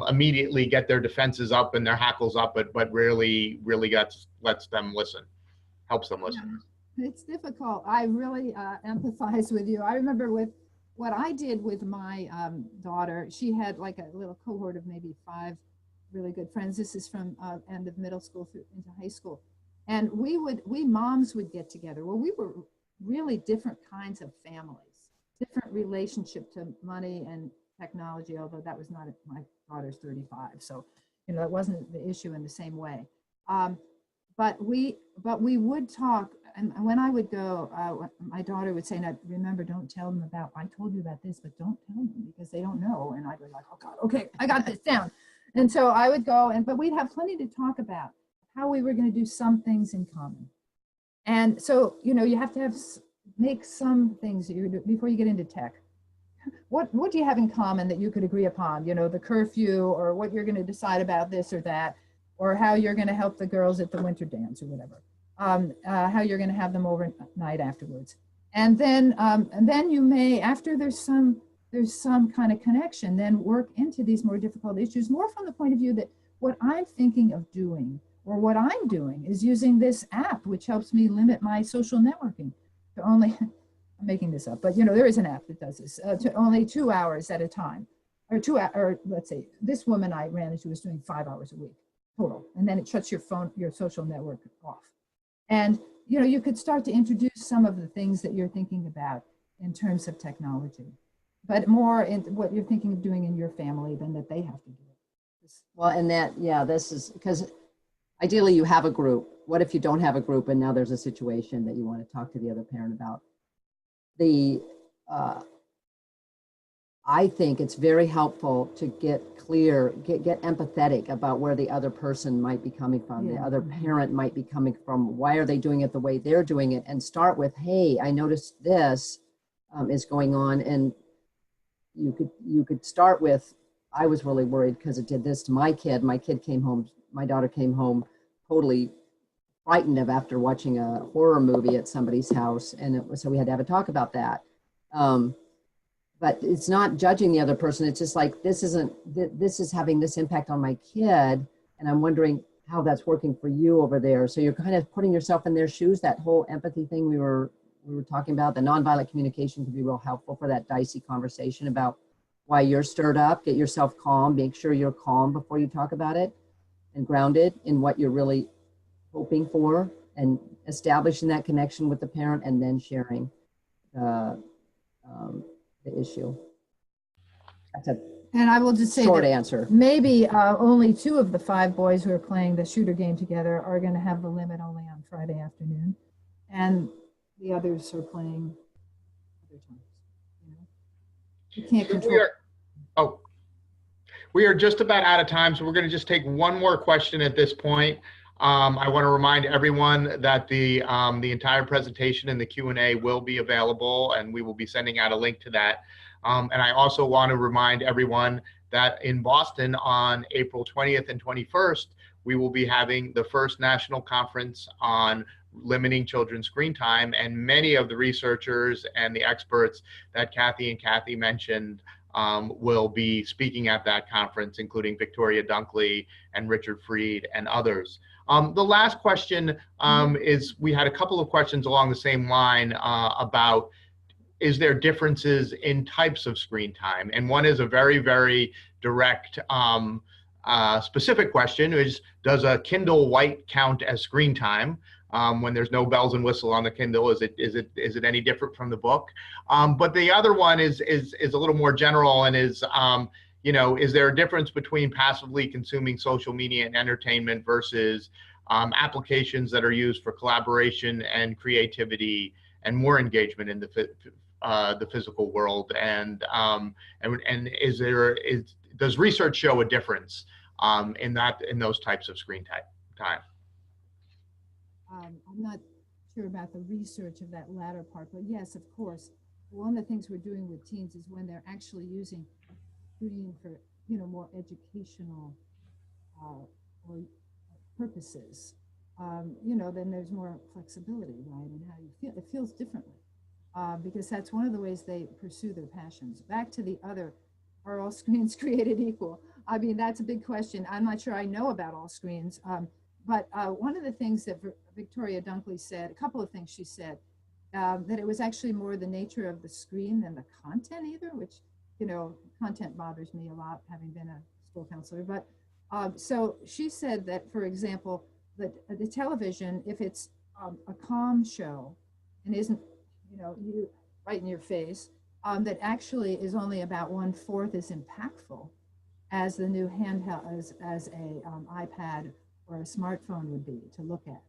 immediately get their defenses up and their hackles up, but really lets them listen, helps them listen. It's difficult. I really empathize with you. I remember with what I did with my daughter. She had like a little cohort of maybe 5 really good friends. This is from end of middle school through into high school. And we moms would get together. Well, we were really different kinds of families. different relationship to money and technology, although that was not, my daughter's 35. So, you know, that wasn't the issue in the same way. But we would talk, and when I would go, my daughter would say, "Now remember, don't tell them about, I told you about this, but don't tell them because they don't know." And I'd be like, "Oh God, okay, I got this down." And so I would go, but we'd have plenty to talk about how we were going to do some things in common. And so, you know, you have to make some things that you do before you get into tech. What do you have in common that you could agree upon? You know, the curfew, or what you're going to decide about this or that, or how you're going to help the girls at the winter dance or whatever, how you're going to have them overnight afterwards. And then you may, after there's some kind of connection, then work into these more difficult issues, more from the point of view that what I'm thinking of doing, or what I'm doing, is using this app, which helps me limit my social networking to only, I'm making this up, but you know, there is an app that does this, to only 2 hours at a time, or let's say this woman I ran into was doing 5 hours a week total. And then it shuts your phone, your social network off. And, you know, you could start to introduce some of the things that you're thinking about in terms of technology, but more in what you're thinking of doing in your family than that they have to do it. Well, and that, yeah, this is because ideally you have a group. What if you don't have a group and now there's a situation that you want to talk to the other parent about? I think it's very helpful to get clear, get empathetic about where the other person might be coming from, the other parent might be coming from, why are they doing it the way they're doing it, and start with, hey, I noticed this is going on, and you could start with, I was really worried because it did this to my kid. My daughter came home totally frightened of after watching a horror movie at somebody's house, and so we had to have a talk about that. But it's not judging the other person. It's just like, this is having this impact on my kid, and I'm wondering how that's working for you over there. So you're kind of putting yourself in their shoes. That whole empathy thing we were talking about, the nonviolent communication can be real helpful for that dicey conversation about why you're stirred up. Get yourself calm. Make sure you're calm before you talk about it, and grounded in what you're really hoping for, and establishing that connection with the parent, and then sharing the issue. That's a And I will just say short that answer. maybe only 2 of the 5 boys who are playing the shooter game together are going to have the limit only on Friday afternoon, and the others are playing other times. You know, you can't control. We are just about out of time, so we're going to just take one more question at this point. I want to remind everyone that the entire presentation and the Q&A will be available, and we will be sending out a link to that. And I also want to remind everyone that in Boston on April 20th and 21st, we will be having the first national conference on limiting children's screen time, and many of the researchers and the experts that Kathy mentioned will be speaking at that conference, including Victoria Dunkley and Richard Freed and others. The last question is, we had a couple of questions along the same line about, is there differences in types of screen time? And one is a very, very direct, specific question, is, does a Kindle White count as screen time? When there's no bells and whistle on the Kindle, is it any different from the book? But the other one is a little more general, and is, you know, is there a difference between passively consuming social media and entertainment versus applications that are used for collaboration and creativity and more engagement in the physical world? And does research show a difference in those types of screen time? I'm not sure about the research of that latter part, but yes, of course. One of the things we're doing with teens is when they're actually using screen for, you know, more educational or purposes, you know, then there's more flexibility, right, in how you feel. It feels differently because that's one of the ways they pursue their passions. Back to the other, are all screens created equal? I mean, that's a big question. I'm not sure I know about all screens. But one of the things that Victoria Dunkley said, a couple of things she said, that it was actually more the nature of the screen than the content either, which, you know, content bothers me a lot, having been a school counselor. But so she said that, for example, that the television, if it's a calm show and isn't, you know, you right in your face, that actually is only about 1/4 as impactful as the new handheld, as a iPad or a smartphone would be to look at.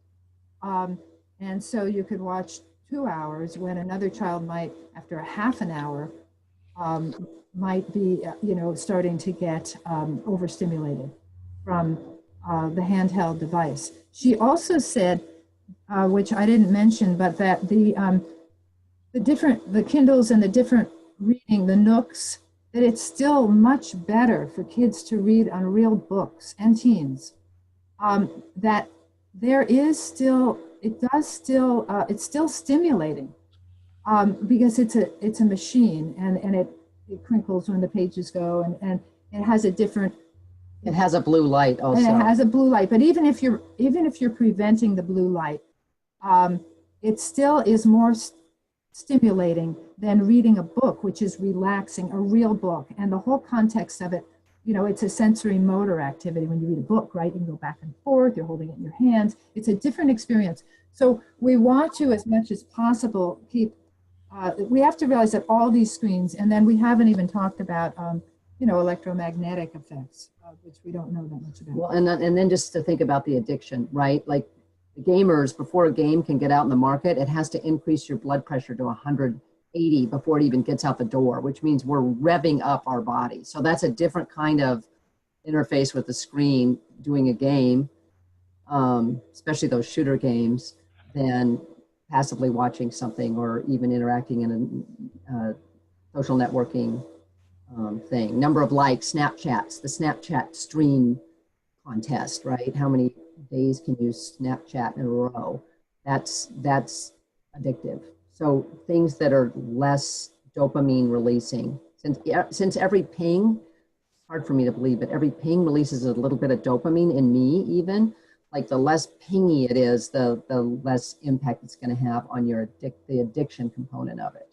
And so you could watch 2 hours when another child might, after a half an hour, might be, starting to get overstimulated from the handheld device. She also said, which I didn't mention, but that the Kindles and the different reading, the Nooks, that it's still much better for kids to read on real books and teens. That there is still, it's still stimulating because it's a machine and it crinkles when the pages go and it has a different. It has a blue light also. And it has a blue light, but even if you're preventing the blue light, it still is more stimulating than reading a book, which is relaxing, a real book. And the whole context of it, it's a sensory motor activity. When you read a book, right, you can go back and forth, you're holding it in your hands. It's a different experience. So we want to, as much as possible, we have to realize that all these screens, and then we haven't even talked about, electromagnetic effects, which we don't know that much about. Well, and then just to think about the addiction, right? Like the gamers, before a game can get out in the market, it has to increase your blood pressure to 180 before it even gets out the door, which means we're revving up our body. So that's a different kind of interface with the screen doing a game, especially those shooter games, than passively watching something or even interacting in a social networking thing. Number of likes, Snapchats, the Snapchat stream contest, right? How many days can you Snapchat in a row? That's addictive. So things that are less dopamine releasing, since every ping, hard for me to believe, but every ping releases a little bit of dopamine in me even. Like the less pingy it is, the less impact it's going to have on the addiction component of it.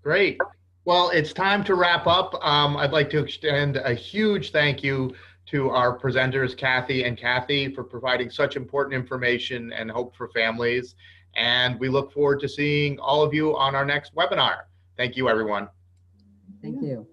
Great. Well, it's time to wrap up. I'd like to extend a huge thank you to our presenters, Kathy, for providing such important information and hope for families. And we look forward to seeing all of you on our next webinar. Thank you, everyone. Thank you.